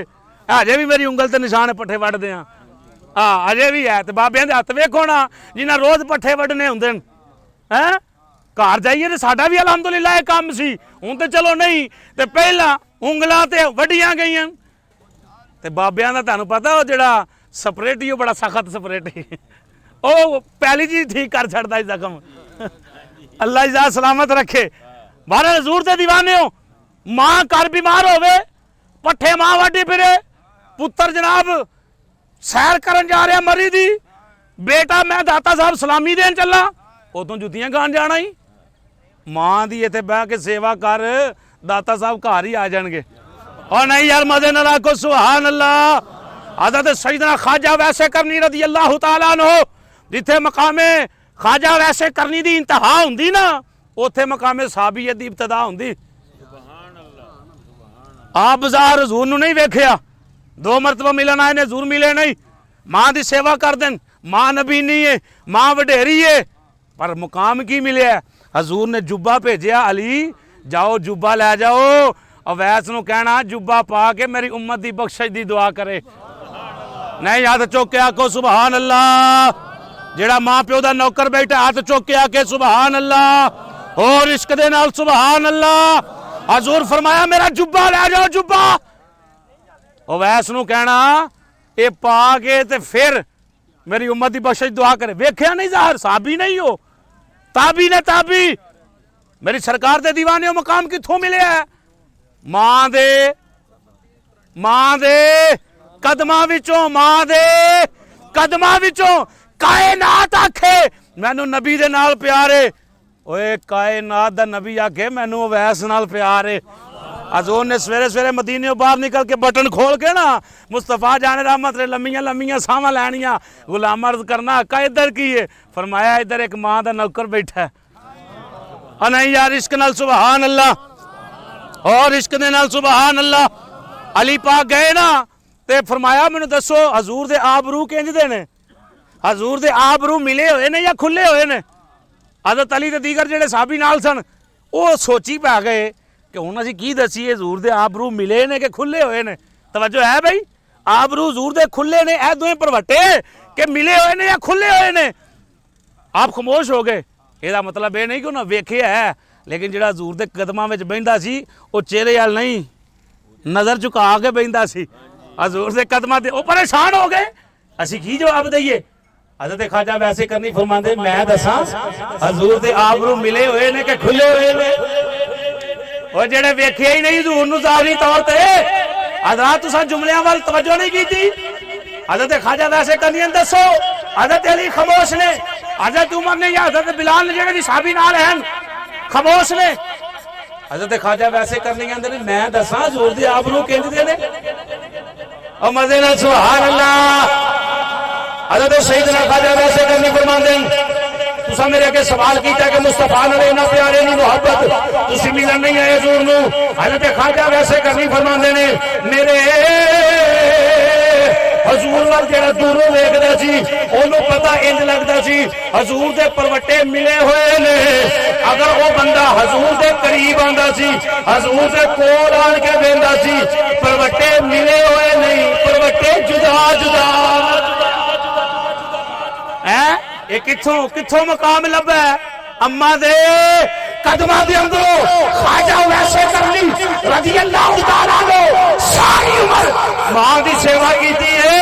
اجے بھی میری انگل تے نشان پٹھے وڈ دیاں, اجے بھی ہے. تے بابیاں دے ہاتھ ویکھو نا جنہاں روز پٹھے وڈنے ہوندے نے, ہیں گھر جائیے تے ساڈا بھی الحمدللہ یہ کام سی, ہن تے چلو نہیں, تے پہلا انگلاں تے وڈیاں گئیاں. تے بابیاں دا تانوں پتہ او جڑا سپریٹی, او بڑا سخت سپریٹی, او پہلی چیز ٹھیک کر چھڑدا ہے زخم. اللہ جزا سلامت رکھے. بارہ حضور تے دیوانے ہو, ماں گھر بیمار ہوے, پٹھے ماں وڈی پھرے, پتر جناب سیر کرن جا رہا مری دی, بیٹا میں داتا صاحب سلامی دین چلا, ادوں جتیاں گان جانا ہی. ماں دی اتنے بہ کے سیوا کر, داتا صاحب گھر ہی آ جان گے. اور نہیں یار مزے نال آکھو سبحان اللہ. حضرت سیدنا خواجہ ویسے کرنی رضی اللہ تعالیٰ عنہ, جتھے مقام خواجہ ویسے کرنی دی انتہا ہوندی نا, اوتھے مقام صحابیت دی ابتدا ہوندی. آپ بازار حضور نو نہیں ویکھیا, 2 مرتبہ ملن آئے نے, حضور ملے نہیں. ماں دی سیوا کر دین, ماں نبی نہیں ہے, ماں وڈیری ہے, پر مقام کی ملیا. حضور نے جبہ بھیجیا, علی جاؤ جبہ لے جاؤ, اویس نو کہنا جبہ پا کے میری امت دی بخشش دی دعا کرے. نہیں ہاتھ چوک کے آکھو سبحان اللہ. جڑا ماں پیو دا نوکر بیٹھا ہاتھ چوک کے آکے سبحان اللہ, اور عشق دے نال سبحان اللہ. حضور فرمایا میرا جبہ لے جاؤ جبہ. اویس نو کہنا اے پا کے تے پھر میری امت دی بخشش دعا کرے. ویکھیا نہیں ظاہر صحابی نہیں ہو, تابی نے تابی. میری سرکار دے دیوانے ہو مقام کتھوں ملے ہے؟ ماں دے قدماں وچوں, ماں دے قدماں وچوں. کائنات آکھے مینوں نبی دے نال پیارے, اوے کائنات دا نبی آکھے مینوں اویس نال پیارے. حضور نے سویرے سویرے مدینے باہر نکل کے بٹن کھول کے نا مصطفیٰ جان رحمت نے لمیاں لمیاں ساواں لینیاں, غلام عرض کرنا آقا ادھر کی ہے؟ فرمایا ادھر ایک ماں دا نوکر بیٹھا ہے. نہیں یار عشق نال سبحان اللہ, اور عشق دے نال سبحان اللہ. علی پاک گئے نا تے فرمایا مینوں دسو حضور دے آبرو کنج دے نے؟ حضور دے آبرو ملے ہوئے نے یا کھلے ہوئے نے؟ حضرت علی تے دیگر جڑے صحابی نال سن وہ سوچی پا گئے کہ ہن اسی کی دسیے حضور دے آبرو ملے نے کہ کھلے ہوئے نے؟ توجہ ہے بھائی, آبرو حضور دے کھلے نے اے دوئے پروٹے کہ ملے ہوئے نے یا کھلے ہوئے نے؟ آپ خاموش ہو گئے. یہ مطلب یہ نہیں کہ انہوں نے ویکھے ہے, لیکن جڑا حضور دے قدماں وچ بہندا سی وہ چہرے وال نہیں نظر چکا کے بہندا سی. حضور دے قدماں تے وہ پریشان ہو گئے اسی کی جواب دئیے. حضرت خواجہ ویسے کرنی فرماندے میں دساں حضور دے آبرو ملے ہوئے نے کہ کھلے ہوئے نے؟ وہ جڑے ویکھے ہی نہیں حضور نو ظاہری طور تے, حضرات تساں جملیاں وال توجہ نہیں کیتی. حضرت خواجہ ویسے کرنی دسو, حضرت علی خاموش نے, حضرت عمر نے یا حضرت بلال نے جڑے صحابی نال ہیں خاموش نے. حضرت خواجہ ویسے کرنی اندر میں دساں حضور دے آبرو کینج دے نے؟ او مزے نال سبحان اللہ. حضرت سیدنا خواجہ ویسے کرنی فرماندے تساں میرے اگے سوال کیتا کہ مصطفیٰ نال انہاں پیارے دی محبت تسی ملن نہیں آئے حضور نو. حضرت خواجہ ویسے کرنی فرماندے نے میرے حضور نال جڑا دوروں ویکھدا سی اونوں پتہ انج لگدا سی حضور دے پروٹے ملے ہوئے نے. اگر وہ بندہ حضور دے قریب آندا سی, حضور دے کول آن کے ویندا سی, پروٹے ملے ہوئے نہیں, پروٹے جدا جدا. یہ کتھوں مقام لبا ہے؟ اما دے قدماں دے اندروں خواجہ ویسے کرنی رضی اللہ تعالیٰ عنہ ساری عمر ماں دی سیوا کیتی ہے.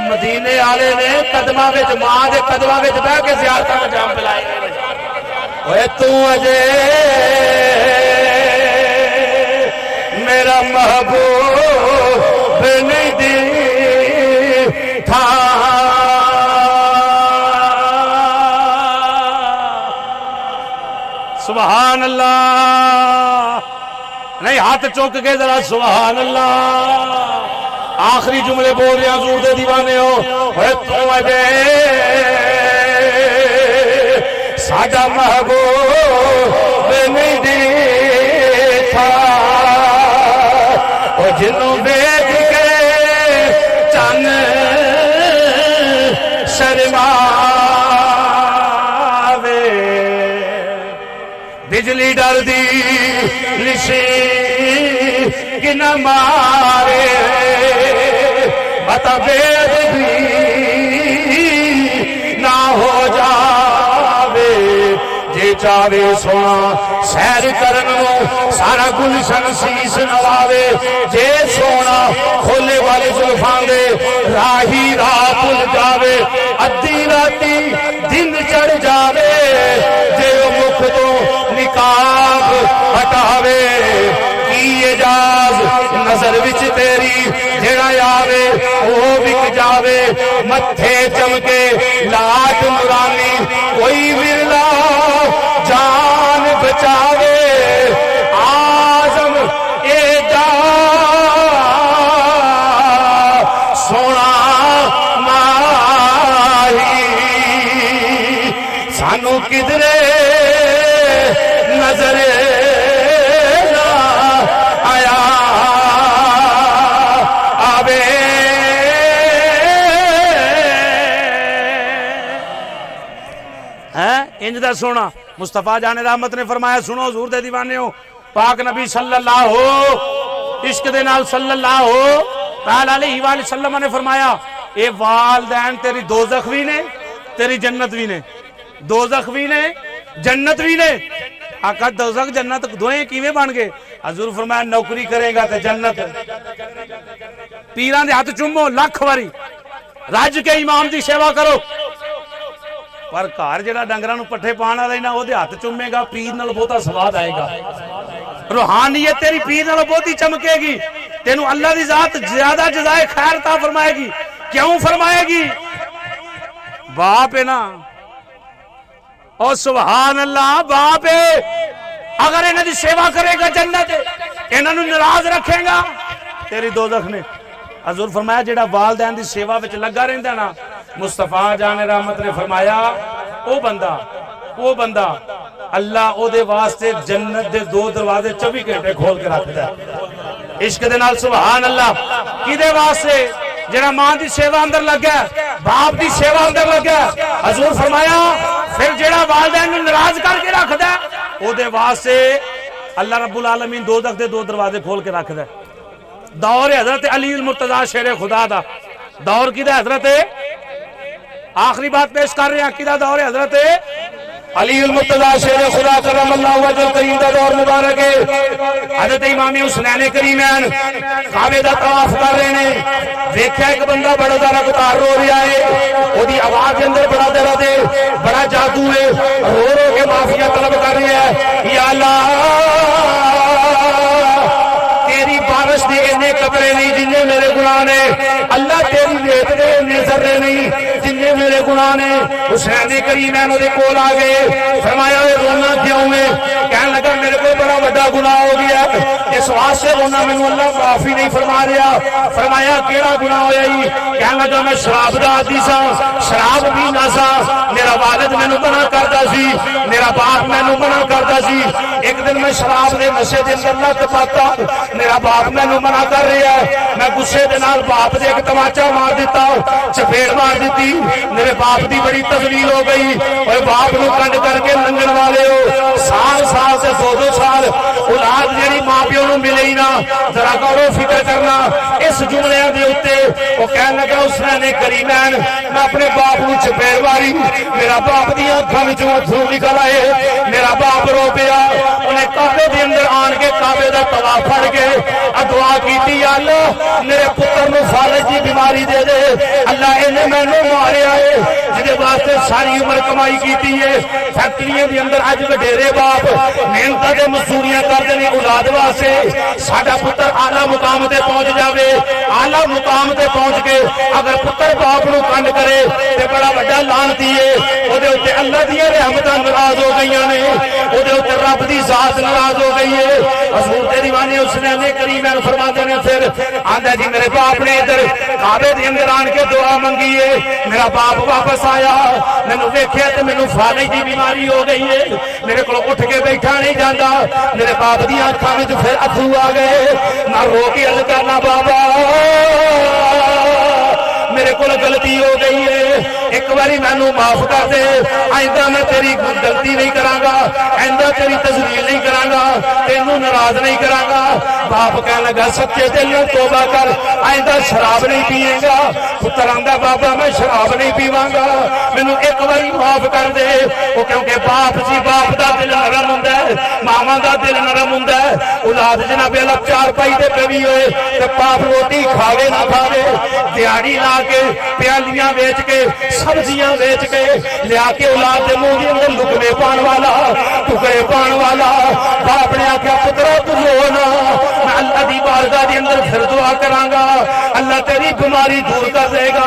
مدینے والے نے قدماں وچ ماں دے قدماں وچ بیٹھ کے زیارتاں دا جام پلائے. اوے تو اجے میرا محبوب نہیں دی تھا, سبحان اللہ. نہیں ہاتھ چوک کے ذرا سبحان اللہ. آخری جملے بول رہے ہیں حضور دے دیوانے ہو. تو اجے ساڈا محبوب نہیں دی تھا, او جنوں ویکھ کے چن شرما بجلی ڈر دی لشی کی نہ مارے, بتا بید بھی نہ ہو جاوے. جے چاہے سونا سیر کرنو سارا گلشن سیس نواوے, جے سونا کھولے والے زلفاں دے راہی راہ بھل جاوے, ادھی راتی دن چڑھ جاوے, جے مکھ تو نقاب ہٹاوے. کی اجاز نظر وچ تیری جڑا آوے او وک جاوے, متھے چمکے لاٹ نورانی کوئی ورلا جان بچاوے. آزم اے جا سونا ماہی سانو کدرے نظر نہ آیا آوے. انج دا سونا مصطفیٰ جان رحمت نے فرمایا سنو حضور دے دیوانے ہو, پاک نبی صلی اللہ ہو عشق دے نال صلی اللہ ہو تعالی علیہ وآلہ وسلم نے فرمایا اے والدین تیری دوزخ بھی نے تیری جنت بھی نے, دوزخ بھی نے جنت بھی نے. آقا دوزخ جنت دوئیں کیویں بن گئے؟ حضور فرمایا نوکری کرے گا تے جنت, پیران دے ہاتھ چومو لاکھ واری, رج کے امام دی سیوا کرو پر گھر جڑا ڈنگراں نوں پٹھے پانا والا نا اودے ہاتھ چومے گا پیر نال بہتا سواد آئے گا روحانیت تیری پیر نال بہتی چمکے گی تینوں اللہ دی ذات زیادہ جزائے خیر عطا فرمائے گی کیوں فرمائے گی باپ ہے نا او سبحان اللہ باپ ہے اگر انہاں دی سیوا کرے گا جنت انہاں نوں ناراض رکھے گا تیری دوزخ نے حضور فرمایا جڑا والدین دی سیوا وچ لگا رہندا نا مصطفیٰ جان رحمت نے فرمایا او بندہ اللہ او دے واسطے جنت دے 2 دروازے 24 گھنٹے کھول کے رکھدا ہے عشق دے نال سبحان اللہ کدے واسطے جڑا ماں دی سیوا اندر لگا باپ دی سیوا اندر لگا حضور فرمایا پھر جڑا والدین نوں ناراض کر کے رکھدا او دے واسطے اللہ رب العالمین دوزخ دے 2 دروازے کھول کے رکھدا ہے دور حضرت علی المرتضی شیر خدا دا دور کیدا حضرت آخری بات پیش کر رہے ہیں کیدا دور حضرت علی المرتضی شیر خدا کرم اللہ وجہ کریم دا دور مبارک ہے حضرت امام حسنین کریمین کعبے دا طواف کر رہے ہیں دیکھا ایک بندہ بڑا درد اتار رو رہا ہے او دی آواز اندر بڑا درد ہے بڑا جادو ہے رو رو کے معافیہ طلب کر رہے ہیں یا اللہ تیری بارش دی انے قطرے نہیں جنہیں میرے گناہ نے اللہ تیری نیت دے انے ذرے نہیں جنہیں میرے گناہ نے حسین کریمین دے کول آ گئے فرمایا رونا کیوں ہے کہنے لگا میرے کو بڑا بڑا گناہ ہو گیا اس واسطے رونا میں اللہ معافی نہیں فرما رہا فرمایا کیڑا گناہ ہویا ہی کہنے لگا میں شراب دا عادی سا شراب پینا سا میرا والد میں منع کرتا سی میرا باپ میں منع کرتا سی ایک دن میں شراب دے نشے دے اندر لت پاتا میرا باپ میں منع کر رہا ہے میں غصے دے نال باپ دے ایک تماچا مار دیتا چپیڑ مار دیتی میرے باپ دی بڑی تذلیل ہو گئی اور باپ نو کنڈ کر کے لنگن والے ہو سال سے 2 سال اولاد جڑی ماں پیو نو ملے ہی نہ ذرا غور و فکر کرنا اس جملے دے اوتے او کہن لگا حسین کریمین میں اپنے باپ نو چپیڑ ماری میرا باپ دی اکھاں وچوں اتھرو نکل آئے میرا باپ رو پیا انہیں کعبے دے اندر آن کے کعبے دا طواف پھڑ کے دعا کیتی یا اللہ میرے پتر نو فالج دی بیماری دے دے اللہ انہیں مینوں ماریا ہے جدے واسطے ساری عمر کمائی کیتی ہے فیکٹریاں دے اندر اج وڈیرے باپ محنت دے مزدوریاں کردے نے اولاد واسطے ساڈا پتر اعلی مقام تے پہنچ جاوے اعلی مقام تے پہنچ کے اگر پتر باپ نو کنڈ کرے تے بڑا بڑا لعنتی ہے او دے اوتے اللہ دی رحمتاں ناراض ہو گئیاں نے او دے اوتے رب دی ذات ناراض ہو گئی ہے حضور دے دیوانے حسین کریمین فرماتے ہیں پھر آندا جی میرے باپ نے ادھر کعبے دے اندر آن کے دعا منگی ہے میرا باپ واپس آیا مینوں ویکھیا تے مینوں فالج دی بیماری ہو گئی ہے میرے کول اٹھ کے بیٹھا نہیں جاندا میرے باپ دی آنکھاں وچ پھر اتھرو آ گئے میں رو کے عرض کرنا بابا میرے کو غلطی ہو گئی ہے ایک باری مینوں معاف کر دے آئندہ میں تیری غلطی نہیں کراں گا آئندہ تیری تذلیل نہیں کراں گا تینوں ناراض نہیں کراں گا باپ کہنے لگا سچے دل نال توبہ کر آئندہ شراب نہیں پیے گا پتر آندا بابا میں شراب نہیں پیواں گا مینوں ایک باری معاف کر دے وہ کیونکہ باپ جی باپ دا دل نرم ہوندا ہے ماواں دا دل نرم ہوندا ہے اولاد جناب اللہ چار پائی تے پوی ہوئے تے باپ روٹی کھاوے نہ کھاوے دیہڑی لا کے پیالیاں بیچ کے سبزیاں بیچ کے لیا کے اولاد دے منہ دے اندر لقمے پان والا ٹکڑے پان والا باپ نے آکھیا پترا تو رو نا میں اللہ دی بارگاہ دے اندر پھر دعا کراں گا اللہ تیری بیماری دور کر دے گا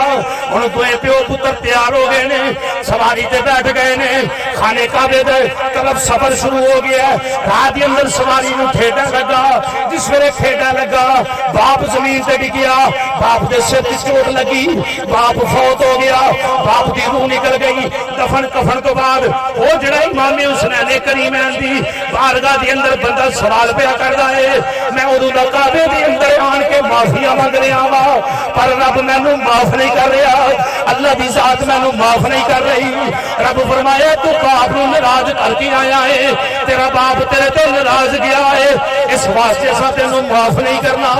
ہن دوے پیو پتر تیار ہو گئے نے سواری تے بیٹھ گئے نے خانے کعبے دے طرف سفر شروع ہو گیا رات دے اندر سواری نو کھیڈا لگا جس ویلے کھیڈا لگا باپ زمین تے ڈگیا باپ دے سر تے چوٹ لگی باپ فوت ہو گیا باپ دی روح نکل گئی دفن کفن تو بعد وہ جڑا امام حسین کریمین دی بارگاہ دے اندر بندہ سوال پیا کردا ہے میں اودوں دا کعبے دے اندر آن کے معافیاں منگ رہا وا پر رب مینوں معاف نہیں کر رہا اللہ دی ذات مینوں معاف نہیں کر رہی رب فرمایا تو باپ نوں ناراض کر کے آیا ہے تیرا باپ تیرے تے ناراض گیا ہے اس واسطے اساں تینوں معاف نہیں کرنا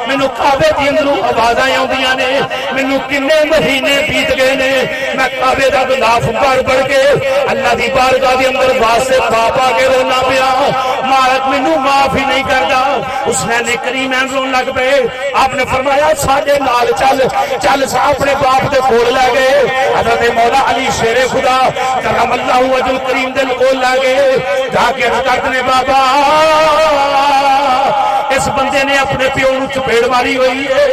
مینوں کعبے دے اندروں آوازاں آوندیاں نے مینوں کنے مہینے بیت گئے نے میں کعبے دا غلاف پڑھ پڑھ کے اللہ دی بارگاہ دے اندر واسطے باپ آ کے رونا پیا مالک مینوں معاف ہی نہیں کردا۔ حسین کریمین رون لگ پے، آپ نے فرمایا ساڈے نال چل چل، اپنے باپ دے کول لے گئے۔ حضرت مولا علی شیر خدا کرم اللہ وجہ الکریم دے کول لے گئے، جا کے حضرت نے بابا اس بندے نے اپنے پیو نو چپیڑ ماری ہوئی ہے،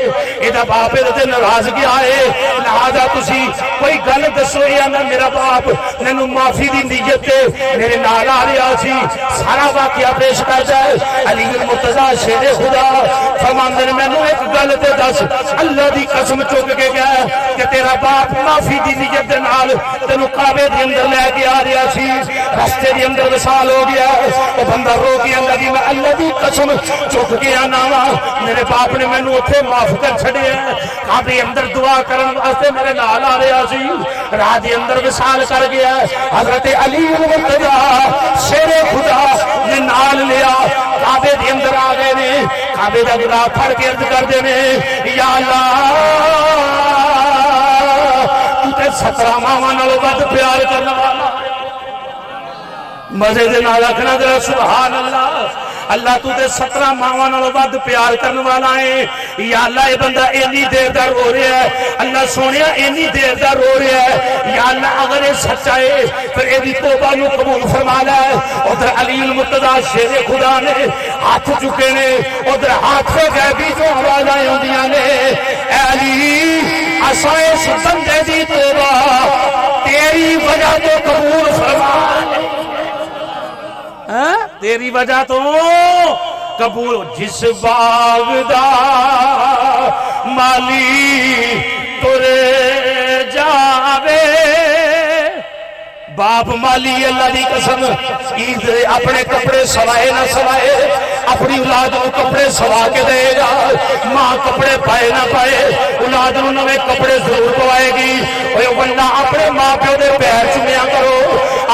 ایدا باپ تے ناراض گیا ہے، لہذا تسی کوئی گل دسو یا نہ میرا باپ مینوں معافی دی نیت تے میرے نال آ رہا سی۔ سارا واقعہ پیش کردا ہے علی المرتضی شیر خدا فرماندے نے مینوں ایک گل تے دس، اللہ دی قسم چک کے گیا کہ تیرا باپ معافی دی نیت دے نال تینوں کعبے دے اندر لے کے آ رہا سی، راستے دے اندر وصال ہو گیا، او بندہ رو کے اندر دی میں اللہ دی قسم چک کے آنا وا میرے باپ نے مینوں اوتھے معاف کر چھڈیا، کعبے اندر دعا کرن واسطے میرے نال آ رہا سی، راہ دے اندر وصال کر گیا۔ حضرت علی المرتضی شیر خدا نے نال لیا، کعبے دے اندر آ گئے نے، کعبے دا گراہ پھڑ کے عرض کردے نے یا اللہ تو تے 17 ماواں نال ود پیار کرن والا، مزے دے نال آکھنا ذرا سبحان اللہ، اللہ تو تے 17 ماواں نال ود پیار کرن والا ہے۔ یا اللہ یہ بندہ اینی دیر دا رو رہا ہے، اللہ سونیا اینی دیر دا رو رہا ہے، یا اللہ اگر یہ سچا ہے پھر ایدی توبہ نو قبول فرما لے۔ ادھر علی المرتضی شیر خدا نے ہاتھ چکے نے، ادھر ہاتھ سے غیبی جو آوازیں ہوندیاں نے، اے علی اساں اس بندے دی توبہ تیری وجہ تو قبول فرما لے، تیری وجہ تو قبول۔ جس باغ دا مالی ترے جاوے، باپ مالی اللہ دی قسم عید اپنے کپڑے سوائے نہ سوائے اپنی اولاد کو کپڑے سوا کے دے گا، ماں کپڑے پائے نہ پائے اولاد کو نوے کپڑے ضرور پوائے گی۔ اوے ورنہ اپنے ماں پیو دے پیر چومیا کرو،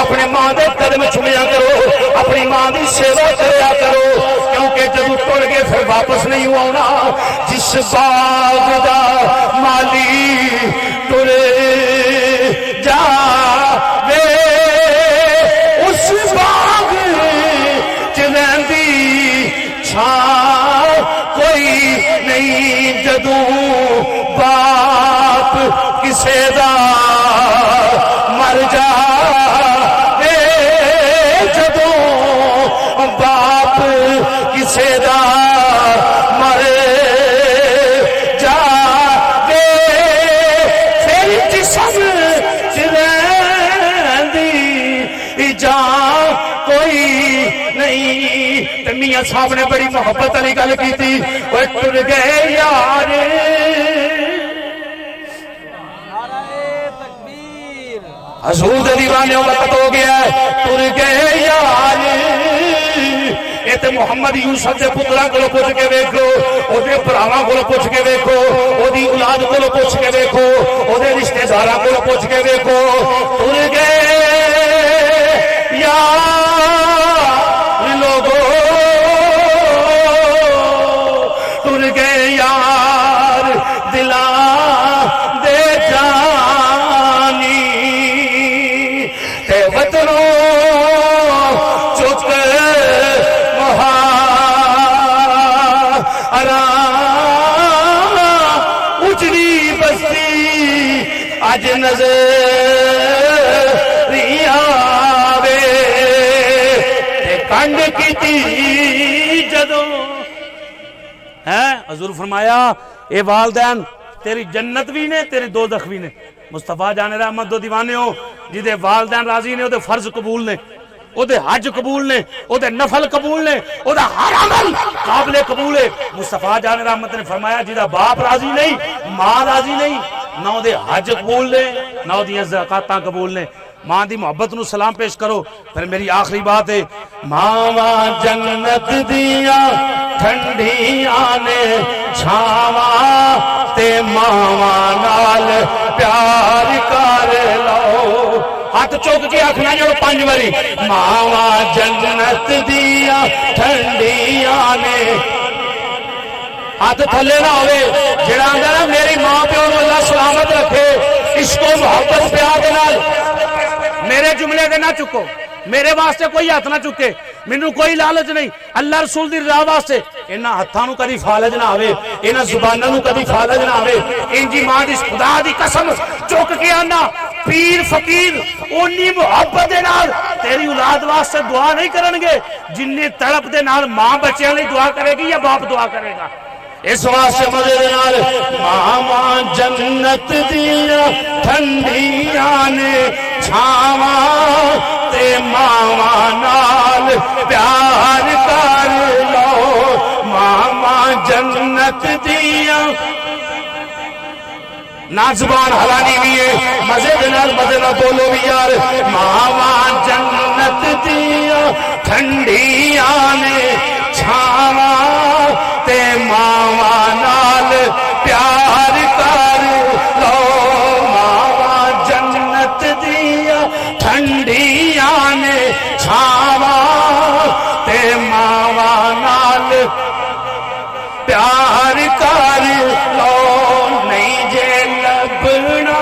اپنے ماں دے قدم چومیا کرو، اپنی ماں دی سیوا کریا کرو، کیونکہ جدو ٹر گئے پھر واپس نہیں آنا۔ جس باغ دا مالی ٹرے جاوے اس باغ چ رہندی چھاں کوئی نہیں، جدوں باپ کسے دا مر جاوے، جدوں باپ کسے دا مر جاوے، پھر جسم چ رہندی جان کوئی نہیں۔ تے میاں صاحب نے بڑی محبت والی گل کی تھی، وہ ٹر گئے یار، حضور دے دیوانیوں کا وقت ہو گیا ہے، ٹر گئے یار۔ یہ تے محمد یوسف دے پتراں کولوں پوچھ کے ویکھو، او دے بھراواں کولوں پوچھ کے ویکھو، او دی اولاد کولوں پوچھ کے ویکھو، او دے رشتہ داراں کولوں پوچھ کے ویکھو، ٹر گئے یار لوگو، ٹر گئے یار دلاں دے جانی، تے وطنوں چک اجڑی بستی اج نظر آوے، تے کنڈ کیتی جدوں ہے۔ حضور فرمایا اے والدین تیری جنت بھی نے تیری دوزخ بھی نے۔ مصطفیٰ جان رحمت دو دیوانے ہو جدے والدین راضی نے، او دے فرض قبول نے، او دے حج قبول نے، او دے نفل قبول نے، او دا ہر عمل قابل قبول ہے۔ مصطفیٰ جان رحمت نے فرمایا جدا باپ راضی نہیں، ماں راضی نہیں، نہ او دے حج قبول نے نہ او دی زکاتاں قبول نے۔ ماں دی محبت نو سلام پیش کرو۔ پھر میری آخری بات ہے، ماواں جنت دیاں ٹھنڈیاں نے چھاواں تے ماواں نال پیار کر لو۔ ہاتھ چوک کے آخنا جو 5 باری، ماواں جنت دیاں ٹھنڈیاں نے، ہاتھ تھلے نہ ہوئے، جڑا آندا نا میری ماں پیو نوں اللہ سلامت رکھے، عشق و محبت پیار دے نال میرے جملے دے نہ چکو، میرے واسطے کوئی ہاتھ نہ چکے، مینوں کوئی لالچ نہیں اللہ رسول دی رضا واسطے انہاں ہتھاں نوں کدی فالج نہ آوے انہاں زباناں نوں کدی فالج نہ آوے انجی ماں دی خدا دی قسم چک کے آنا پیر فقیر اونی محبت دے نال تیری اولاد واسطے دعا نہیں کرن گے جنی تڑپ دے نال ماں بچیاں لئی دعا کرے گی یا باپ دعا کرے گا اس واسطے مزے دے نال ماواں جنت دیاں ٹھنڈیاں نے چھاواں تے ماواں نال پیار کر لو ماواں جنت دیاں نہ زبان ہلانی بھی ہے مزے دے نال بولو بھی یار ماواں جنت دیاں ٹھنڈیاں نے چھاواں تے ماواں نال پیار کر لو ماواں جنت دیاں ٹھنڈیاں نے چھاواں تے ماواں نال پیار کر لو نہیں جے لبنا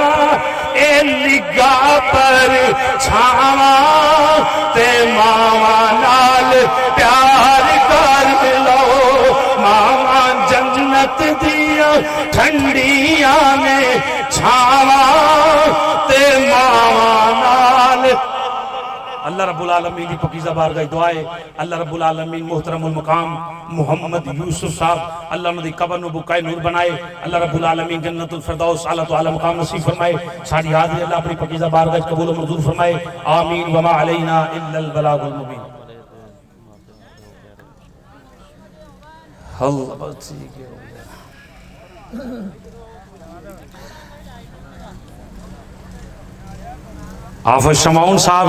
اے نگاہ پر چھاواں تے ماواں نال پیار کر لو ماواں جنت دیاں ٹھنڈیاں نے چھاواں تے ماواں نال اللہ رب العالمین کی پاکیزہ بارگاہ دعائے اللہ رب العالمین محترم المقام محمد یوسف صاحب اللہ انہوں دی قبر نو بکائے نور بنائے اللہ رب العالمین جنت الفردوس اعلیٰ تو اعلیٰ مقام نصیب فرمائے ساری حاضری اللہ اپنی پاکیزہ بارگاہ قبول و منظور فرمائے آمین وما علینا الا البلاغ المبین اللہ حافظ شمعون صاحب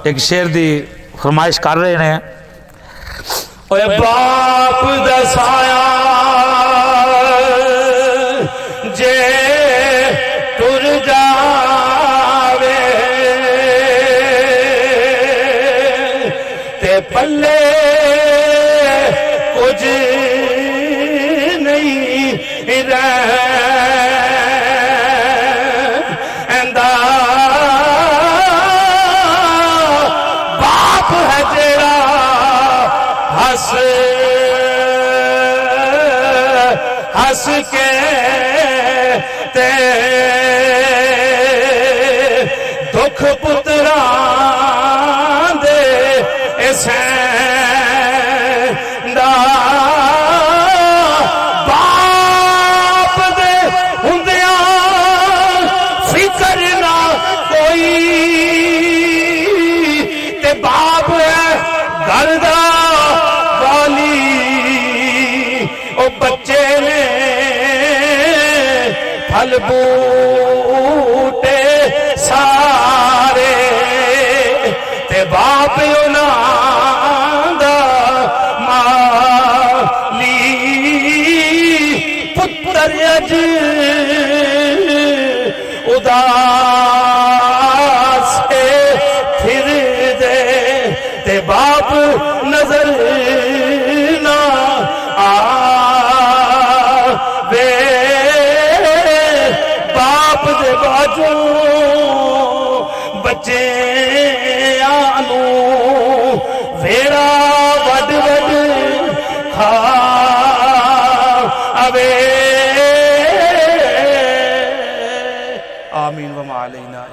ایک شعر دی فرمائش کر رہے ہیں اے باپ دا سایہ جے ٹر جاوے تے پلے کچھ نہیں رہندا ہس کے تے دکھ پتران دے سیندا باپ دے ہوندیاں فکر نہ کوئی تے باپ ہے گھر دا بچے نے پھل بوٹے سارے تے باپ انہاں دا مالی پتر اج اداس پھر دے تے باپ نظر نہ باپ دے باجو بچے آنو ویڑا وڈ وڈ کھا اوے آمین وما علینا